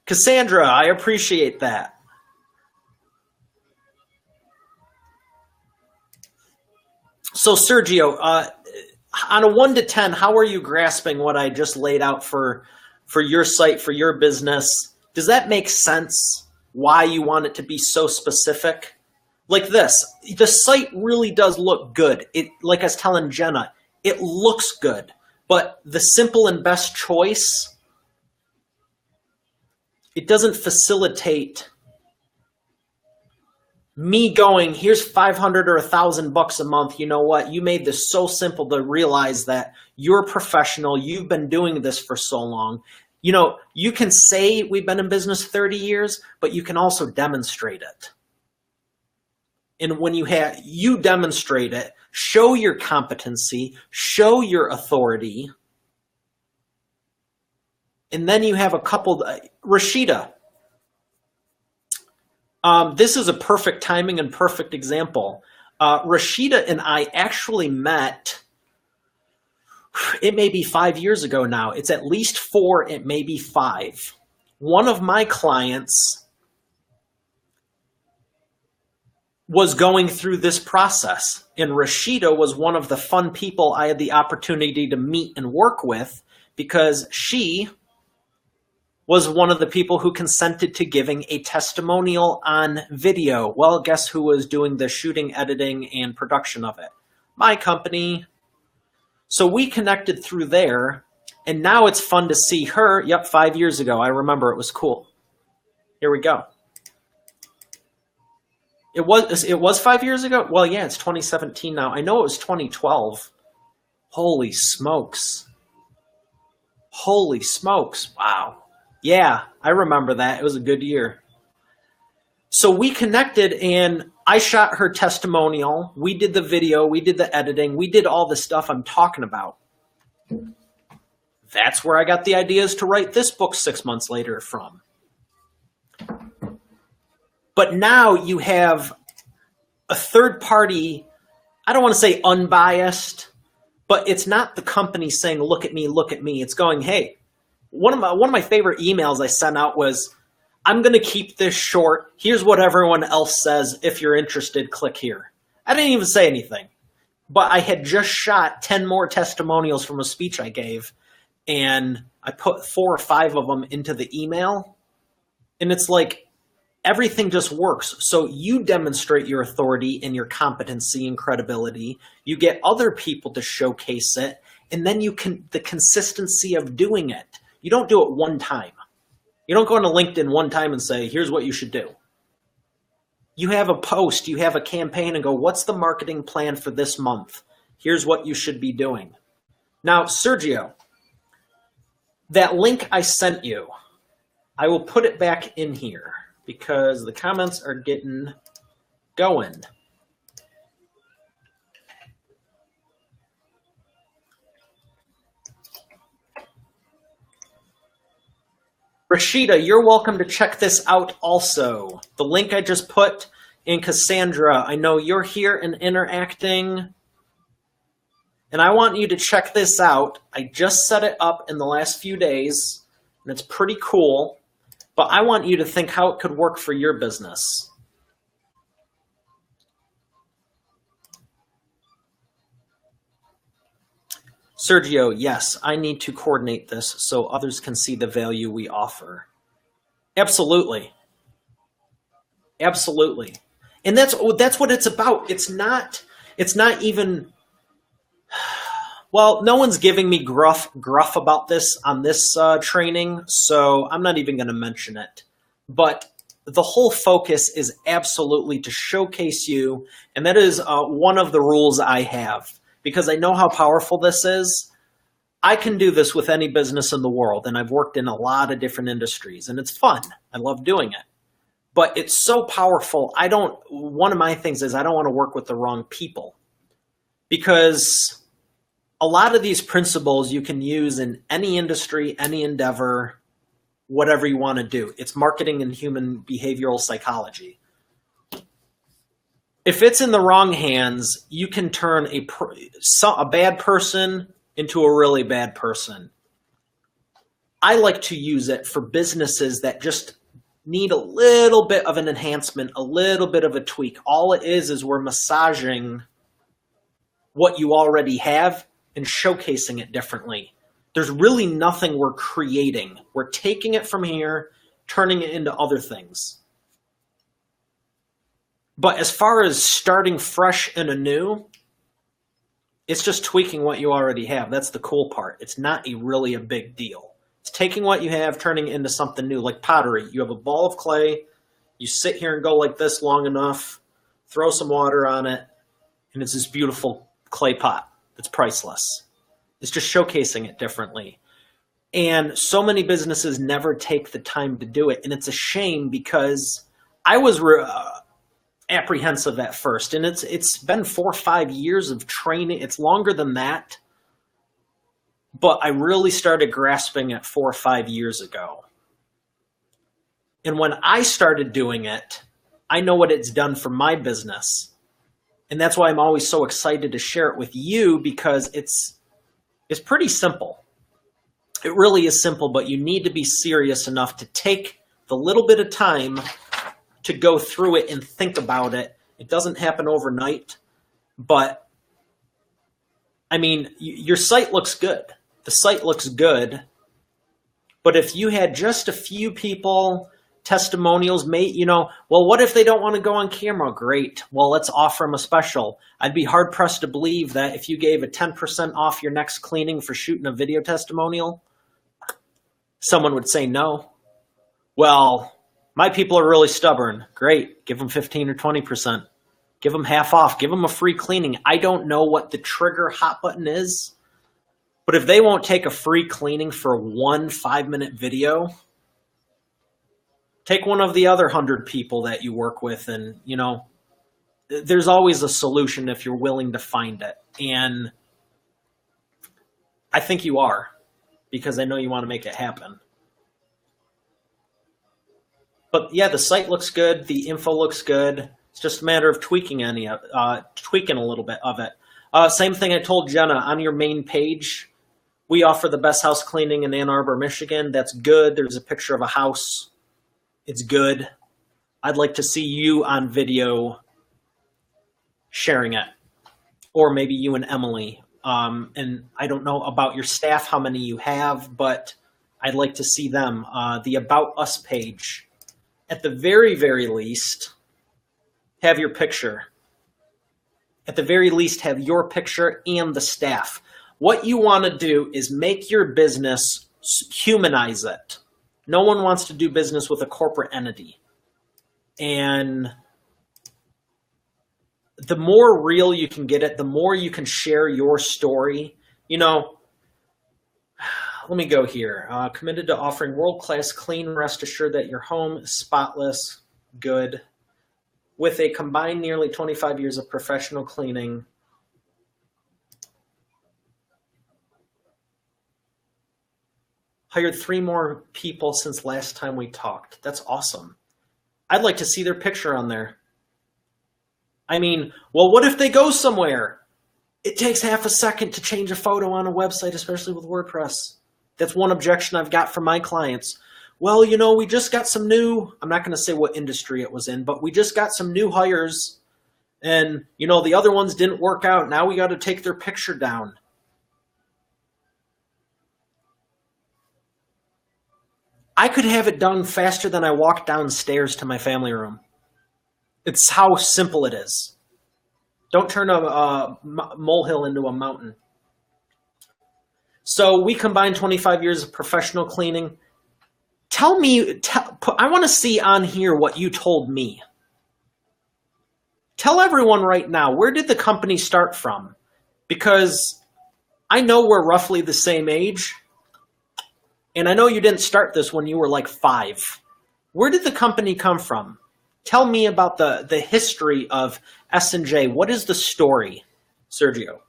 Cassandra, I appreciate that. So Sergio, on a 1 to 10, how are you grasping what I just laid out for your site, for your business? Does that make sense? Why you want it to be so specific? Like this, the site really does look good. Like I was telling Jenna, it looks good, but the simple and best choice, it doesn't facilitate me going, here's 500 or $1,000 a month. You know what? You made this so simple to realize that you're a professional. You've been doing this for so long. You can say we've been in business 30 years, but you can also demonstrate it. And when you demonstrate it, show your competency, show your authority, and then you have a couple. Rashida, this is a perfect timing and perfect example. Rashida and I actually met, it may be 5 years ago now. It's at least 4, it may be 5. One of my clients was going through this process, and Rashida was one of the fun people I had the opportunity to meet and work with, because she was one of the people who consented to giving a testimonial on video. Well, guess who was doing the shooting, editing, and production of it? My company. So we connected through there, and now it's fun to see her. Yep, 5 years ago. I remember, it was cool. Here we go. It was 5 years ago? Well, yeah, it's 2017 now. I know it was 2012. Holy smokes. Holy smokes. Wow. Yeah, I remember that. It was a good year. So we connected, and I shot her testimonial. We did the video. We did the editing. We did all the stuff I'm talking about. That's where I got the ideas to write this book 6 months later from. But now you have a third party, I don't want to say unbiased, but it's not the company saying, look at me, look at me. It's going, hey, one of my favorite emails I sent out was, I'm going to keep this short. Here's what everyone else says. If you're interested, click here. I didn't even say anything, but I had just shot 10 more testimonials from a speech I gave, and I put 4 or 5 of them into the email, and it's like, everything just works. So you demonstrate your authority and your competency and credibility. You get other people to showcase it, and then the consistency of doing it. You don't do it one time. You don't go into LinkedIn one time and say, here's what you should do. You have a post, you have a campaign, and go, what's the marketing plan for this month? Here's what you should be doing. Now, Sergio, that link I sent you, I will put it back in here, because the comments are getting going. Rashida, you're welcome to check this out also. The link I just put in. Cassandra, I know you're here and interacting, and I want you to check this out. I just set it up in the last few days, and it's pretty cool. But I want you to think how it could work for your business. Sergio, yes, I need to coordinate this so others can see the value we offer. Absolutely. Absolutely. And that's what it's about. It's not even, well, no one's giving me gruff about this on this training, so I'm not even going to mention it. But the whole focus is absolutely to showcase you, and that is one of the rules I have, because I know how powerful this is. I can do this with any business in the world, and I've worked in a lot of different industries, and it's fun. I love doing it. But it's so powerful. One of my things is I don't want to work with the wrong people, because a lot of these principles you can use in any industry, any endeavor, whatever you want to do. It's marketing and human behavioral psychology. If it's in the wrong hands, you can turn a bad person into a really bad person. I like to use it for businesses that just need a little bit of an enhancement, a little bit of a tweak. All it is we're massaging what you already have and showcasing it differently. There's really nothing we're creating. We're taking it from here, turning it into other things. But as far as starting fresh and anew, it's just tweaking what you already have. That's the cool part. It's not really a big deal. It's taking what you have, turning it into something new, like pottery. You have a ball of clay. You sit here and go like this long enough, throw some water on it, and it's this beautiful clay pot that's priceless. It's just showcasing it differently. And so many businesses never take the time to do it. And it's a shame because I was apprehensive at first. And it's been 4 or 5 years of training. It's longer than that. But I really started grasping it 4 or 5 years ago. And when I started doing it, I know what it's done for my business. And that's why I'm always so excited to share it with you, because it's pretty simple. It really is simple, but you need to be serious enough to take the little bit of time to go through it and think about it. It doesn't happen overnight, but I mean, your site looks good. The site looks good, but if you had just a few people, testimonials, well, what if they don't want to go on camera? Great. Well, let's offer them a special. I'd be hard pressed to believe that if you gave a 10% off your next cleaning for shooting a video testimonial, someone would say no. Well, my people are really stubborn. Great. Give them 15 or 20%. Give them half off. Give them a free cleaning. I don't know what the trigger hot button is, but if they won't take a free cleaning for one 5-minute video, take one of the other 100 people that you work with, and, there's always a solution if you're willing to find it. And I think you are, because I know you want to make it happen. But yeah, the site looks good. The info looks good. It's just a matter of tweaking a little bit of it. Same thing I told Jenna on your main page. We offer the best house cleaning in Ann Arbor, Michigan. That's good. There's a picture of a house. It's good. I'd like to see you on video sharing it, or maybe you and Emily. And I don't know about your staff, how many you have, but I'd like to see them. The About Us page, at the very, very least, have your picture. At the very least, have your picture and the staff. What you want to do is make your business, humanize it. No one wants to do business with a corporate entity. And the more real you can get it, the more you can share your story. Let me go here. Committed to offering world-class clean, rest assured that your home is spotless, good. With a combined nearly 25 years of professional cleaning. Hired 3 more people since last time we talked. That's awesome. I'd like to see their picture on there. I mean, well, what if they go somewhere? It takes half a second to change a photo on a website, especially with WordPress. That's one objection I've got from my clients. Well, we just got some new, I'm not going to say what industry it was in, but we just got some new hires, and, the other ones didn't work out. Now we got to take their picture down. I could have it done faster than I walk downstairs to my family room. It's how simple it is. Don't turn a molehill into a mountain. So we combine 25 years of professional cleaning. I want to see on here what you told me. Tell everyone right now, where did the company start from? Because I know we're roughly the same age. And I know you didn't start this when you were like 5. Where did the company come from? Tell me about the history of S&J. What is the story, Sergio?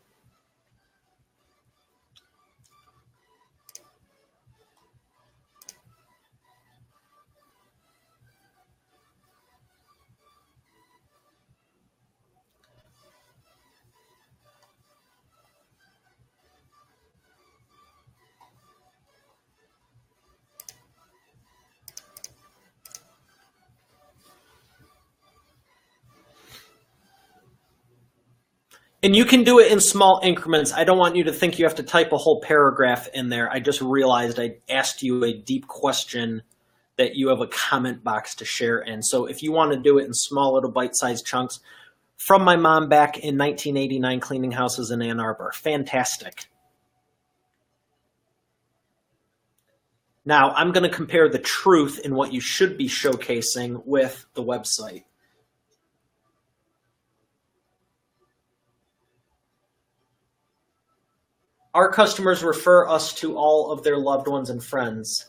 And you can do it in small increments. I don't want you to think you have to type a whole paragraph in there. I just realized I asked you a deep question that you have a comment box to share in. So if you want to do it in small little bite-sized chunks, from my mom back in 1989 cleaning houses in Ann Arbor. Fantastic. Now, I'm going to compare the truth in what you should be showcasing with the website. Our customers refer us to all of their loved ones and friends.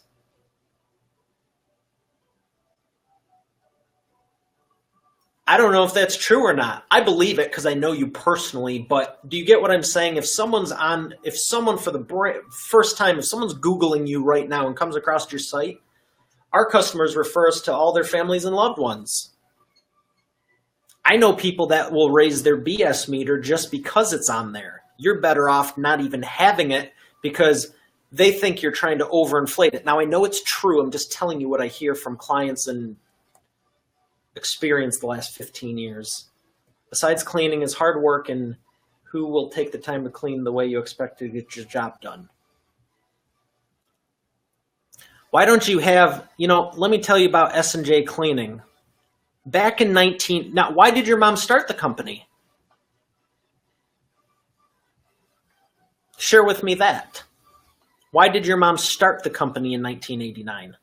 I don't know if that's true or not. I believe it because I know you personally, but do you get what I'm saying? If someone for the first time, if someone's Googling you right now and comes across your site, our customers refer us to all their families and loved ones. I know people that will raise their BS meter just because it's on there. You're better off not even having it because they think you're trying to overinflate it. Now, I know it's true. I'm just telling you what I hear from clients and experience the last 15 years. Besides cleaning is hard work, and who will take the time to clean the way you expect to get your job done? Why don't you have, let me tell you about S&J Cleaning. Back in now, why did your mom start the company? Share with me that. Why did your mom start the company in 1989?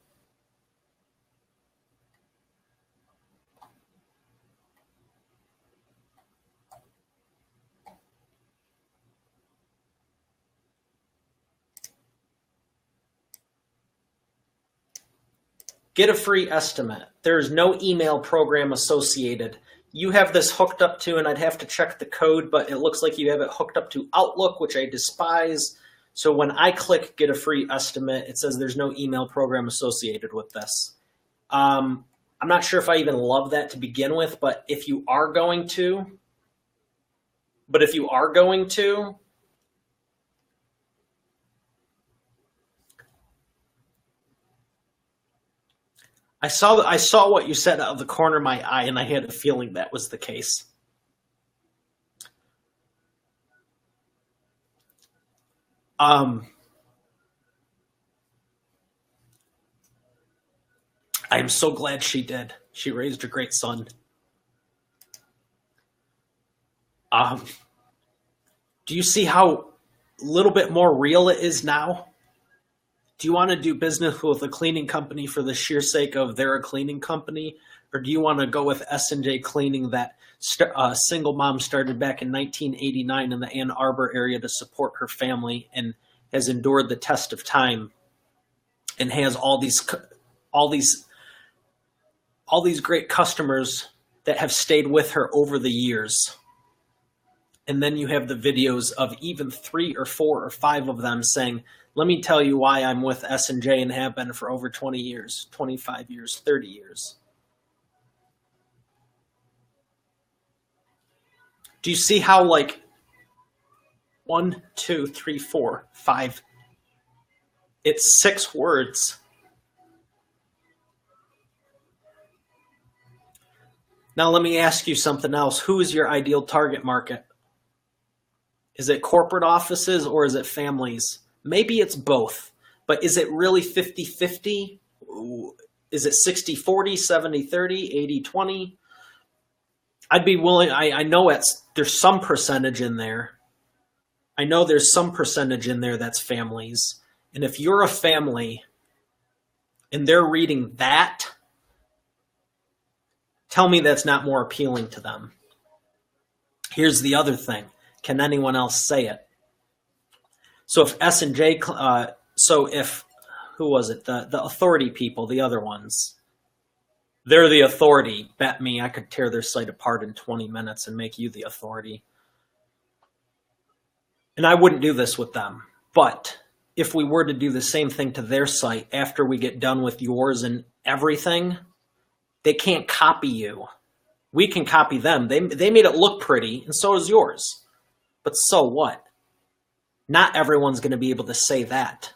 Get a free estimate. There's no email program associated. You have this hooked up to, and I'd have to check the code, but it looks like you have it hooked up to Outlook, which I despise. So when I click get a free estimate, it says there's no email program associated with this. I'm not sure if I even love that to begin with, but if you are going to, I saw what you said out of the corner of my eye, and I had a feeling that was the case. I'm so glad she did. She raised a great son. Do you see how a little bit more real it is now? Do you want to do business with a cleaning company for the sheer sake of they're a cleaning company? Or do you want to go with S&J Cleaning that single mom started back in 1989 in the Ann Arbor area to support her family and has endured the test of time and has all these great customers that have stayed with her over the years? And then you have the videos of even 3 or 4 or 5 of them saying, let me tell you why I'm with S&J and have been for over 20 years, 25 years, 30 years. Do you see how 1, 2, 3, 4, 5, it's 6 words. Now let me ask you something else. Who is your ideal target market? Is it corporate offices or is it families? Maybe it's both, but is it really 50-50? Is it 60-40, 70-30, 80-20? I'd be willing, I know there's some percentage in there. I know there's some percentage in there that's families. And if you're a family and they're reading that, tell me that's not more appealing to them. Here's the other thing. Can anyone else say it? So if S&J, who was it? The authority people, the other ones, they're the authority. Bet me I could tear their site apart in 20 minutes and make you the authority. And I wouldn't do this with them. But if we were to do the same thing to their site after we get done with yours and everything, they can't copy you. We can copy them. They made it look pretty, and so is yours. But so what? Not everyone's going to be able to say that.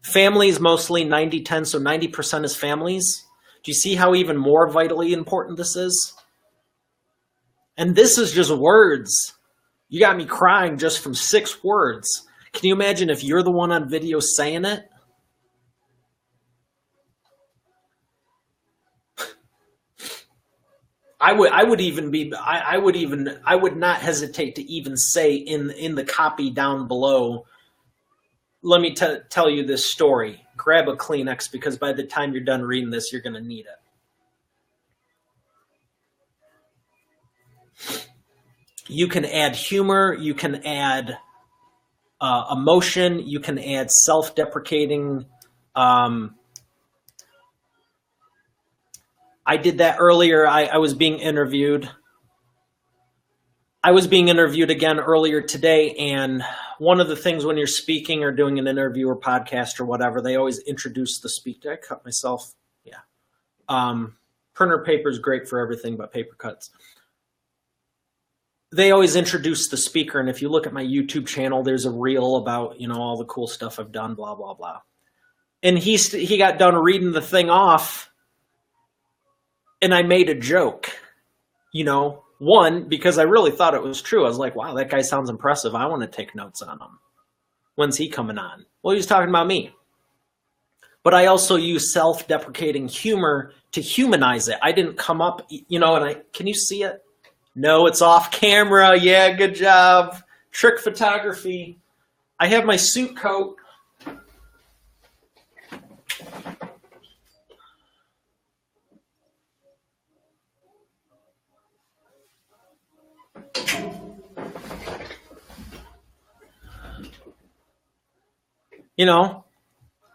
Families mostly 90-10, so 90% is families. Do you see how even more vitally important this is? And this is just words. You got me crying just from 6 words. Can you imagine if you're the one on video saying it? I would not hesitate to even say in the copy down below, let me tell you this story. Grab a Kleenex because by the time you're done reading this, you're going to need it. You can add humor. You can add emotion. You can add self-deprecating. I did that earlier. I was being interviewed. I was being interviewed again earlier today, and one of the things when you're speaking or doing an interview or podcast or whatever, they always introduce the speaker. Did I cut myself? Yeah. Printer paper is great for everything but paper cuts. They always introduce the speaker, and if you look at my YouTube channel, there's a reel about, you know, all the cool stuff I've done, blah, blah, blah. And he got done reading the thing off, and I made a joke, you know, one, because I really thought it was true. I was like, wow, that guy sounds impressive. I want to take notes on him. When's he coming on? Well, he was talking about me. But I also use self-deprecating humor to humanize it. I didn't come up, you know, and can you see it? No, it's off camera. Yeah, good job. Trick photography. I have my suit coat. You know,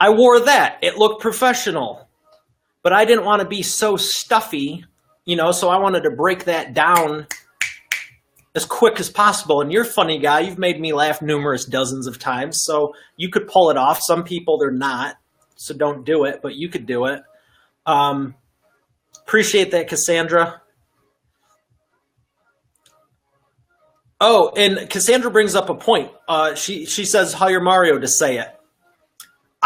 I wore that. It looked professional. But I didn't want to be so stuffy, you know, so I wanted to break that down as quick as possible. And you're a funny guy. You've made me laugh numerous dozens of times, so you could pull it off. Some people, they're not, so don't do it, but you could do it. Appreciate that, Cassandra. Oh, and Cassandra brings up a point. She says, hire Mario to say it.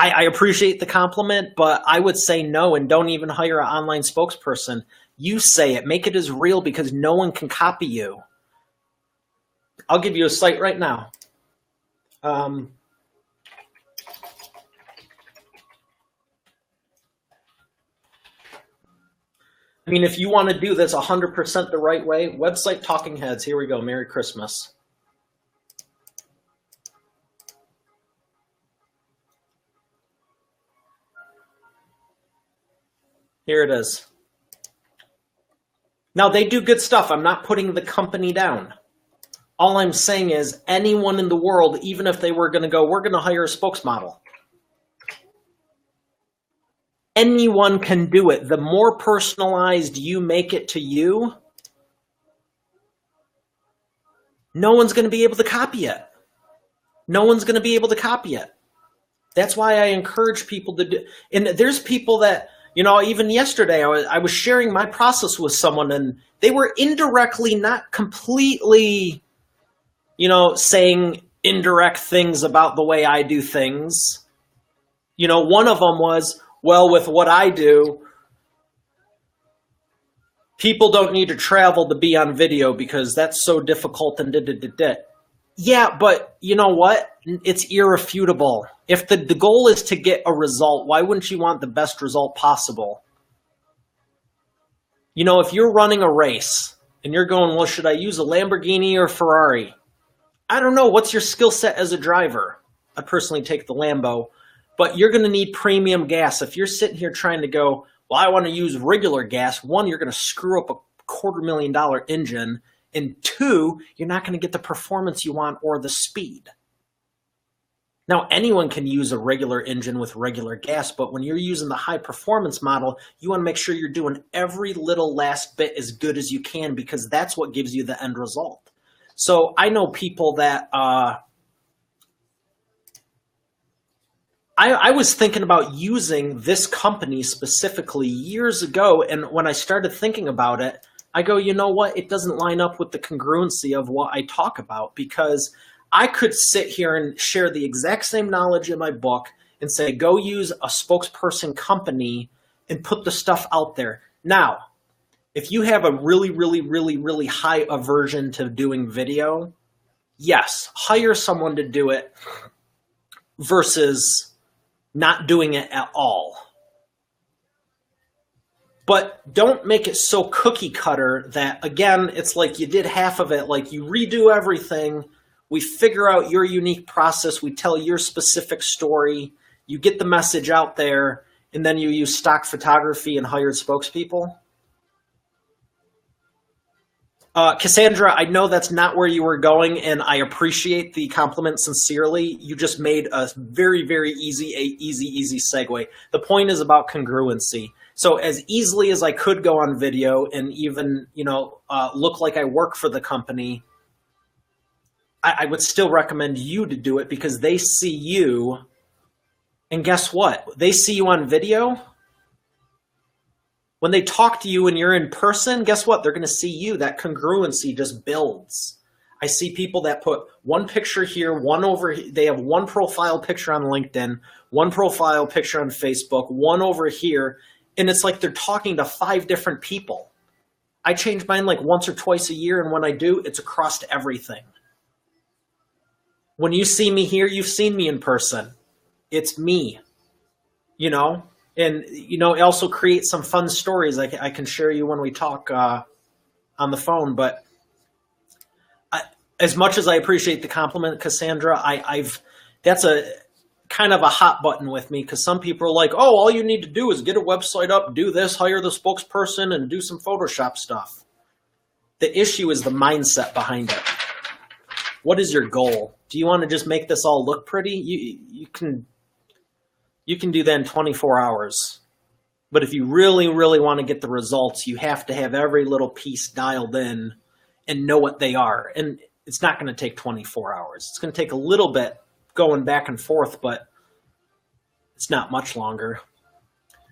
I appreciate the compliment, but I would say no, and don't even hire an online spokesperson. You say it. Make it as real because no one can copy you. I'll give you a site right now. I mean, if you want to do this 100% the right way, website Talking Heads. Here we go. Merry Christmas. Here it is. Now, they do good stuff. I'm not putting the company down. All I'm saying is anyone in the world, even if they were going to go, we're going to hire a spokesmodel. Anyone can do it. The more personalized you make it to you, no one's going to be able to copy it. No one's going to be able to copy it. That's why I encourage people to do. And there's people that, you know, even yesterday I was sharing my process with someone and they were indirectly, not completely, you know, saying indirect things about the way I do things. You know, one of them was, well, with what I do, people don't need to travel to be on video because that's so difficult and da-da-da-da. Yeah, but you know what? It's irrefutable. If the goal is to get a result, why wouldn't you want the best result possible? You know, if you're running a race and you're going, well, should I use a Lamborghini or Ferrari? I don't know. What's your skill set as a driver? I personally take the Lambo, but you're going to need premium gas. If you're sitting here trying to go, well, I want to use regular gas, one, you're going to screw up a $250,000 engine, and two, you're not going to get the performance you want or the speed. Now, anyone can use a regular engine with regular gas, but when you're using the high performance model, you want to make sure you're doing every little last bit as good as you can because that's what gives you the end result. So I know people that I was thinking about using this company specifically years ago, and when I started thinking about it, I go, you know what? It doesn't line up with the congruency of what I talk about because I could sit here and share the exact same knowledge in my book and say, go use a spokesperson company and put the stuff out there. Now, If you have a really, really, really, really high aversion to doing video, yes, hire someone to do it versus not doing it at all. But don't make it so cookie cutter that, again, it's like you did half of it, like you redo everything, we figure out your unique process, we tell your specific story, you get the message out there, and then you use stock photography and hired spokespeople. Cassandra, I know that's not where you were going, and I appreciate the compliment sincerely. You just made a very, very easy segue. The point is about congruency. So as easily as I could go on video and even, look like I work for the company, I would still recommend you to do it because they see you, and guess what? They see you on video. When they talk to you and you're in person, guess what? They're going to see you. That congruency just builds. I see people that put one picture here, one over here. They have one profile picture on LinkedIn, one profile picture on Facebook, one over here. And it's like they're talking to 5 different people. I change mine like once or twice a year. And when I do, it's across everything. When you see me here, you've seen me in person. It's me, And, it also creates some fun stories I can share you when we talk on the phone. But as much as I appreciate the compliment, Cassandra, that's a kind of a hot button with me because some people are like, oh, all you need to do is get a website up, do this, hire the spokesperson, and do some Photoshop stuff. The issue is the mindset behind it. What is your goal? Do you want to just make this all look pretty? You can do that in 24 hours. But if you really, really want to get the results, you have to have every little piece dialed in and know what they are. And it's not going to take 24 hours. It's going to take a little bit going back and forth, but it's not much longer.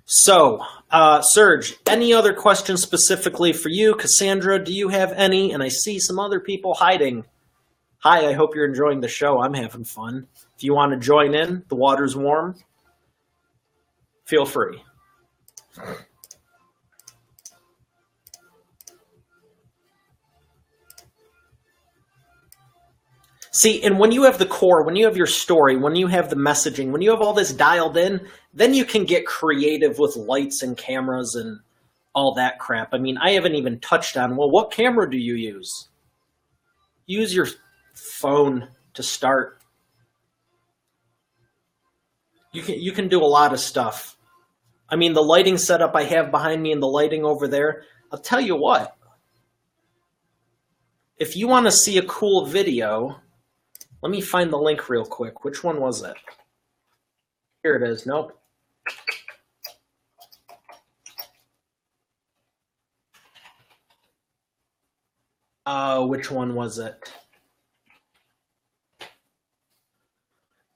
So, Serge, any other questions specifically for you? Cassandra, do you have any? And I see some other people hiding. Hi, I hope you're enjoying the show. I'm having fun. If you want to join in, the water's warm. Feel free. See, and when you have the core, when you have your story, when you have the messaging, when you have all this dialed in, then you can get creative with lights and cameras and all that crap. I mean, I haven't even touched on, well, what camera do you use? Use your phone to start. You can do a lot of stuff. I mean, the lighting setup I have behind me and the lighting over there, I'll tell you what. If you want to see a cool video, let me find the link real quick. Which one was it? Here it is. Nope. Which one was it?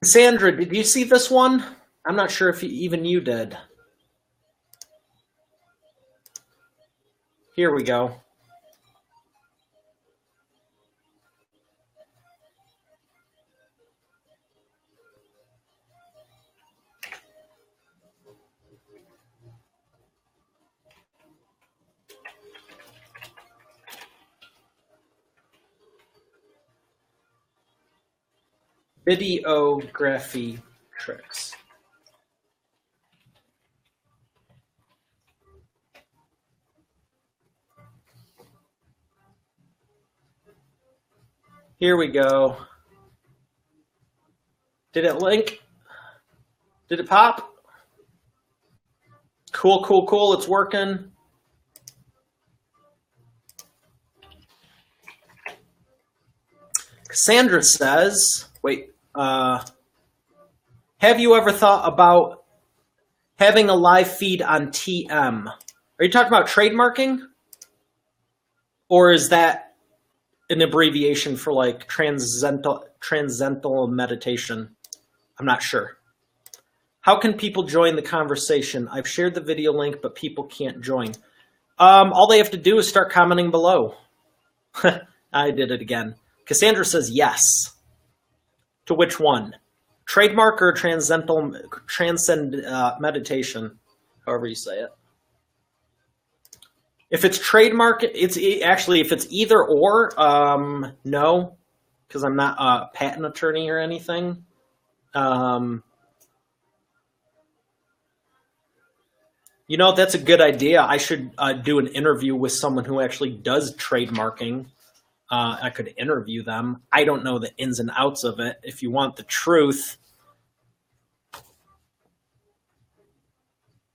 Sandra, did you see this one? I'm not sure if even you did. Here we go. Videography tricks. Here we go. Did it link? Did it pop? Cool, cool, cool. It's working. Cassandra says, wait, have you ever thought about having a live feed on TM? Are you talking about trademarking? Or is that an abbreviation for like transcendental meditation? I'm not sure. How can people join the conversation? I've shared the video link, but people can't join. All they have to do is start commenting below. I did it again. Cassandra says yes. To which one? Trademark or transcend meditation, however you say it. If it's trademark, actually, if it's either or, no, because I'm not a patent attorney or anything. You know, that's a good idea. I should do an interview with someone who actually does trademarking. I could interview them. I don't know the ins and outs of it. If you want the truth,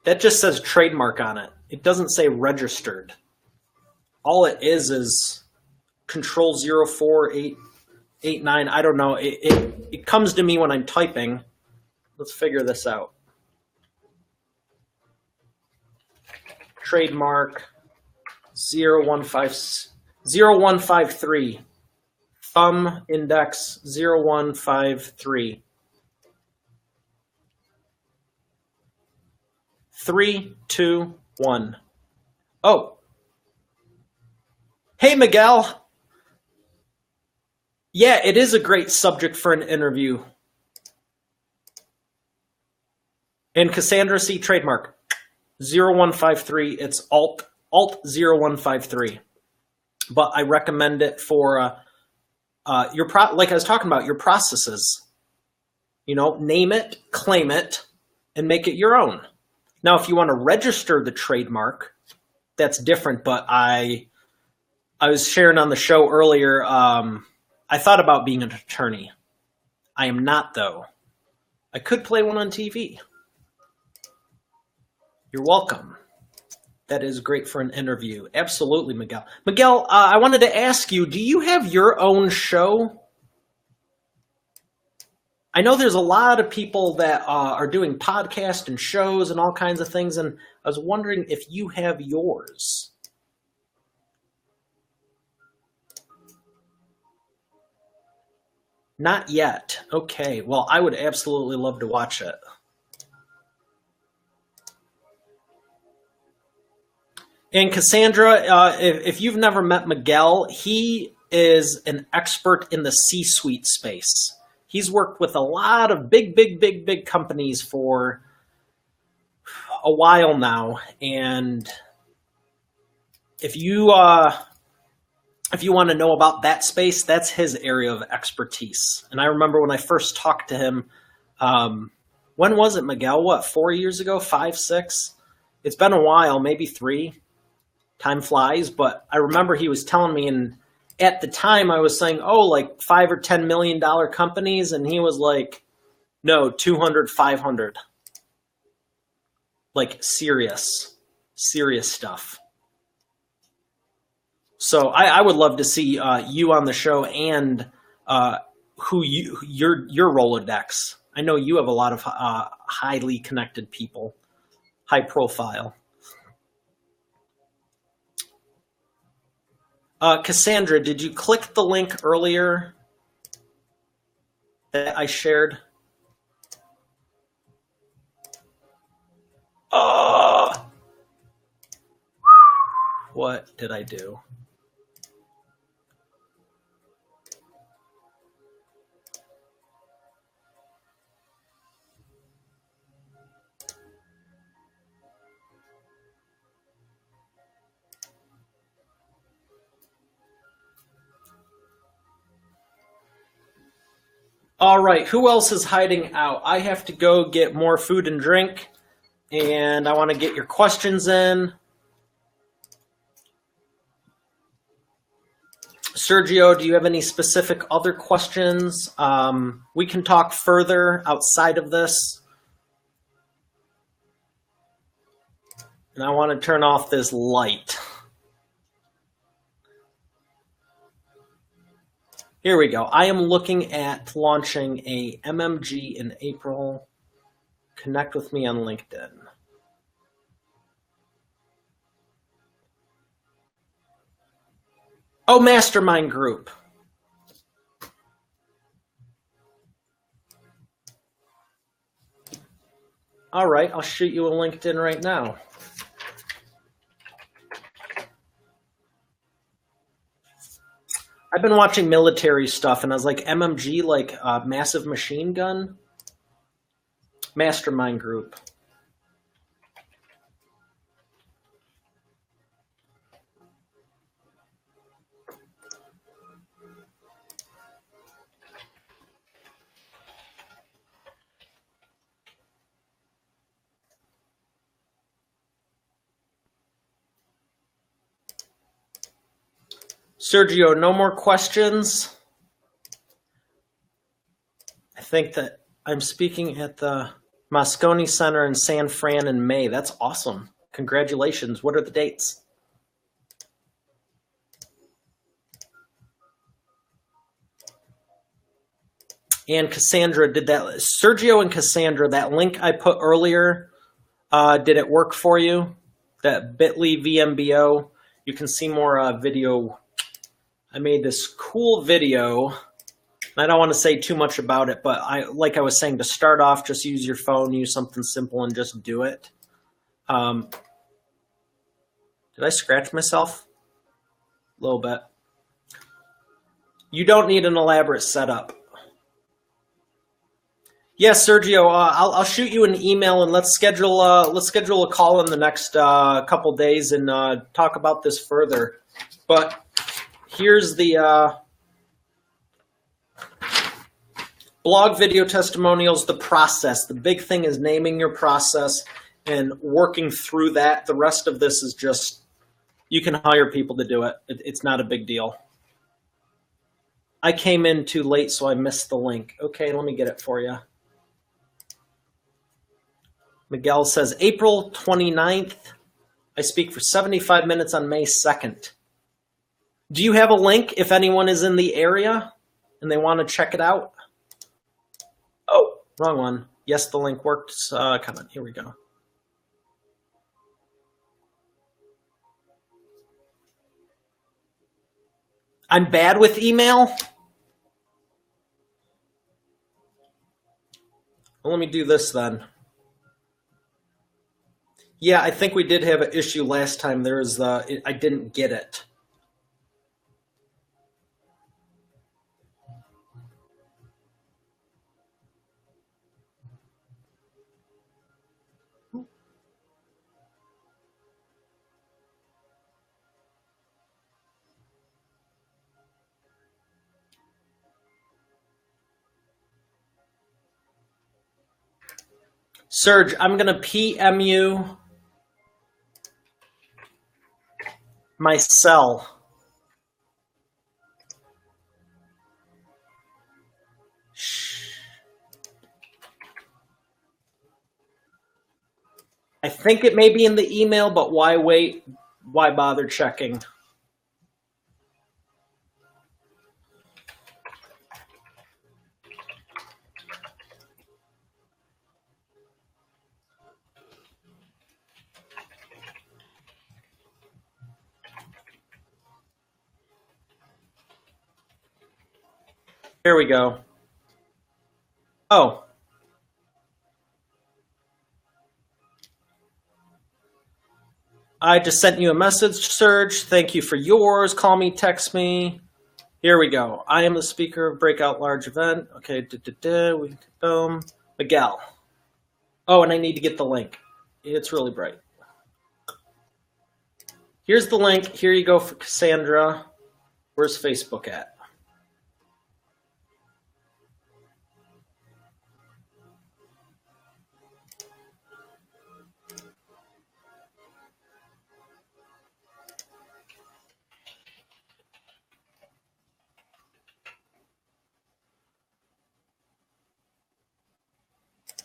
that just says trademark on it. It doesn't say registered. All it is control 04889. I don't know. It comes to me when I'm typing. Let's figure this out. Trademark 0153. Thumb index 0153. 3, 2, 1. Oh. Hey, Miguel. Yeah, it is a great subject for an interview. And Cassandra C. trademark 0153. It's alt 0153. But I recommend it for like I was talking about, your processes. You know, name it, claim it, and make it your own. Now, if you want to register the trademark, that's different. But I was sharing on the show earlier, I thought about being an attorney. I am not, though. I could play one on TV. You're welcome. That is great for an interview. Absolutely, Miguel. Miguel, I wanted to ask you, do you have your own show? I know there's a lot of people that are doing podcasts and shows and all kinds of things, and I was wondering if you have yours. Not yet. Okay. Well, I would absolutely love to watch it. And Cassandra, if you've never met Miguel, he is an expert in the C-suite space. He's worked with a lot of big companies for a while now. And if you want to know about that space, that's his area of expertise. And I remember when I first talked to him, when was it, Miguel? What, 4 years ago? 5, 6? It's been a while, maybe 3. Time flies, but I remember he was telling me, and at the time I was saying, oh, like $5 or $10 million companies, and he was like, no, 200, 500. Like serious stuff. So I would love to see you on the show and your Rolodex. I know you have a lot of highly connected people, high profile. Cassandra, did you click the link earlier that I shared? What did I do? All right, who else is hiding out? I have to go get more food and drink, and I want to get your questions in. Sergio, do you have any specific other questions? We can talk further outside of this. And I want to turn off this light. Here we go. I am looking at launching a MMG in April. Connect with me on LinkedIn. Oh, mastermind group. All right, I'll shoot you a LinkedIn right now. I've been watching military stuff, and I was like, MMG, like massive machine gun? Mastermind group. Sergio, no more questions. I think that I'm speaking at the Moscone Center in San Fran in May. That's awesome. Congratulations. What are the dates? And Cassandra did that. Sergio and Cassandra, that link I put earlier, did it work for you? That bit.ly VMBO. You can see more video. I made this cool video. I don't want to say too much about it, but like I was saying, to start off, just use your phone, use something simple, and just do it. Did I scratch myself? A little bit. You don't need an elaborate setup. Yes, Sergio, I'll shoot you an email and let's schedule a call in the next couple days and talk about this further. But here's the blog video testimonials, the process. The big thing is naming your process and working through that. The rest of this is just, you can hire people to do it. It's not a big deal. I came in too late, so I missed the link. Okay, let me get it for you. Miguel says, April 29th, I speak for 75 minutes on May 2nd. Do you have a link if anyone is in the area and they want to check it out? Oh, wrong one. Yes, the link worked. Comment. Here we go. I'm bad with email. Well, let me do this then. Yeah, I think we did have an issue last time. I didn't get it. Serge, I'm going to PM you my cell. I think it may be in the email, but why wait? Why bother checking? Here we go. Oh. I just sent you a message, Serge. Thank you for yours. Call me, text me. Here we go. I am the speaker of Breakout Large Event. Okay, boom. Miguel. Oh, and I need to get the link. It's really bright. Here's the link. Here you go for Cassandra. Where's Facebook at?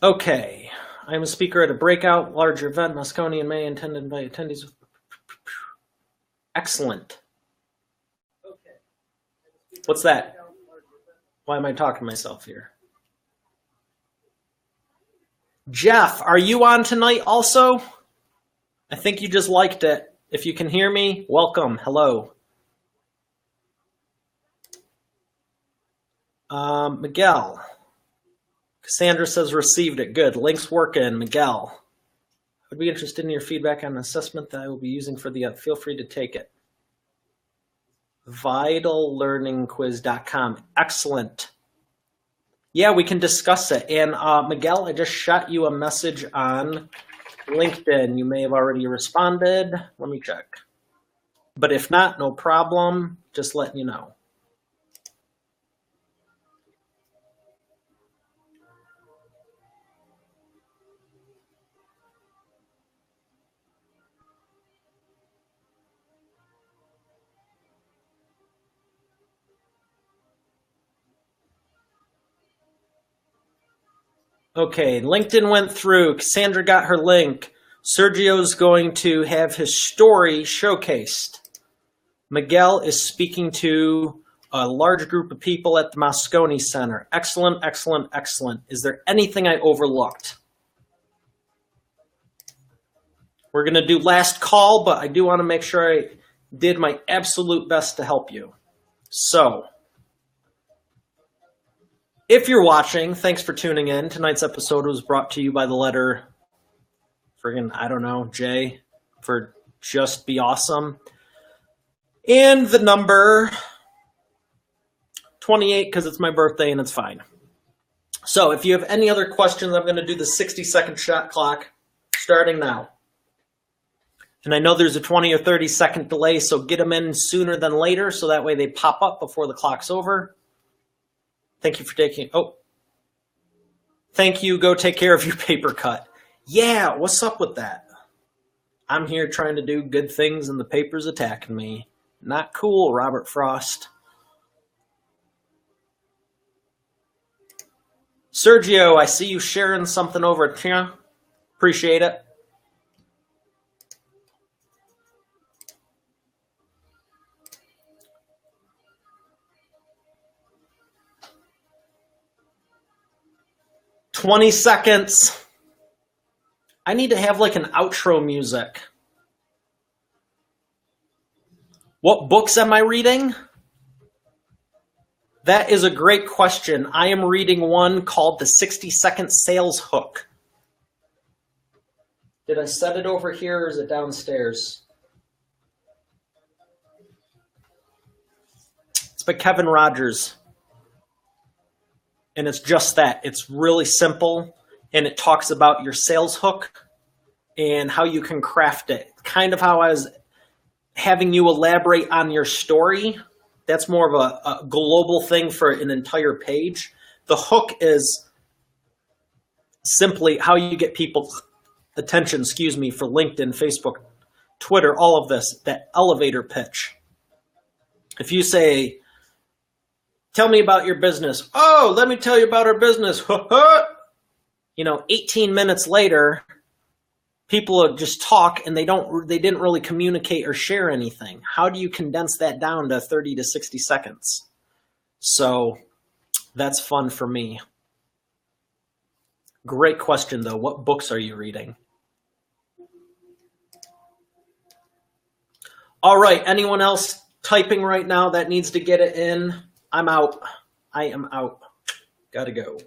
Okay, I'm a speaker at a breakout large event, Moscone in May, intended by attendees. Excellent. Okay. What's that? Why am I talking to myself here? Jeff, are you on tonight also? I think you just liked it. If you can hear me, welcome. Hello. Miguel. Cassandra says received it. Good. Link's working. Miguel. I'd be interested in your feedback on an assessment that I will be using for the feel free to take it. VitalLearningQuiz.com. Excellent. Yeah, we can discuss it. And Miguel, I just shot you a message on LinkedIn. You may have already responded. Let me check. But if not, no problem. Just letting you know. Okay, LinkedIn went through. Cassandra got her link. Sergio's going to have his story showcased. Miguel is speaking to a large group of people at the Moscone Center. Excellent, excellent, excellent. Is there anything I overlooked? We're going to do last call, but I do want to make sure I did my absolute best to help you. So, if you're watching, thanks for tuning in. Tonight's episode was brought to you by the letter, I don't know, J, for Just Be Awesome. And the number 28, because it's my birthday and it's fine. So if you have any other questions, I'm going to do the 60-second shot clock starting now. And I know there's a 20 or 30-second delay, so get them in sooner than later, so that way they pop up before the clock's over. Thank you for taking... Oh. Thank you. Go take care of your paper cut. Yeah, what's up with that? I'm here trying to do good things and the paper's attacking me. Not cool, Robert Frost. Sergio, I see you sharing something over at Chia. Appreciate it. "20 seconds. I need to have like an outro music. What books am I reading? That is a great question. I am reading one called The 60-Second Sales Hook. Did I set it over here or is it downstairs? It's by Kevin Rogers. And it's just that. It's really simple. And it talks about your sales hook and how you can craft it. Kind of how I was having you elaborate on your story. That's more of a global thing for an entire page. The hook is simply how you get people's attention, for LinkedIn, Facebook, Twitter, all of this, that elevator pitch. If you say, tell me about your business. Oh, let me tell you about our business. 18 minutes later, people just talk and they didn't really communicate or share anything. How do you condense that down to 30 to 60 seconds? So that's fun for me. Great question though. What books are you reading? All right. Anyone else typing right now that needs to get it in? I'm out. I am out. Gotta go.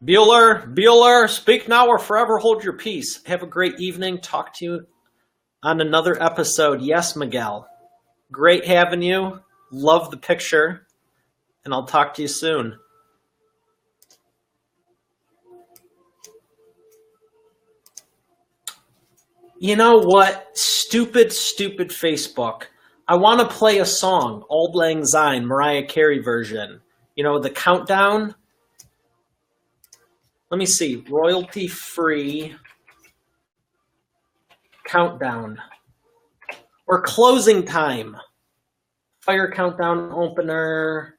Bueller, speak now or forever hold your peace. Have a great evening. Talk to you on another episode. Yes, Miguel. Great having you. Love the picture. And I'll talk to you soon. You know what? Stupid Facebook. I want to play a song. Auld Lang Syne, Mariah Carey version. The countdown. Let me see. Royalty-free countdown. Or closing time. Fire countdown opener.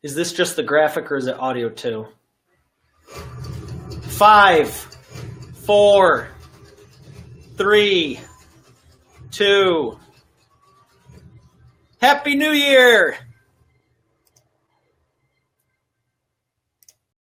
Is this just the graphic or is it audio too? 5, 4, 3, 2. Happy New Year!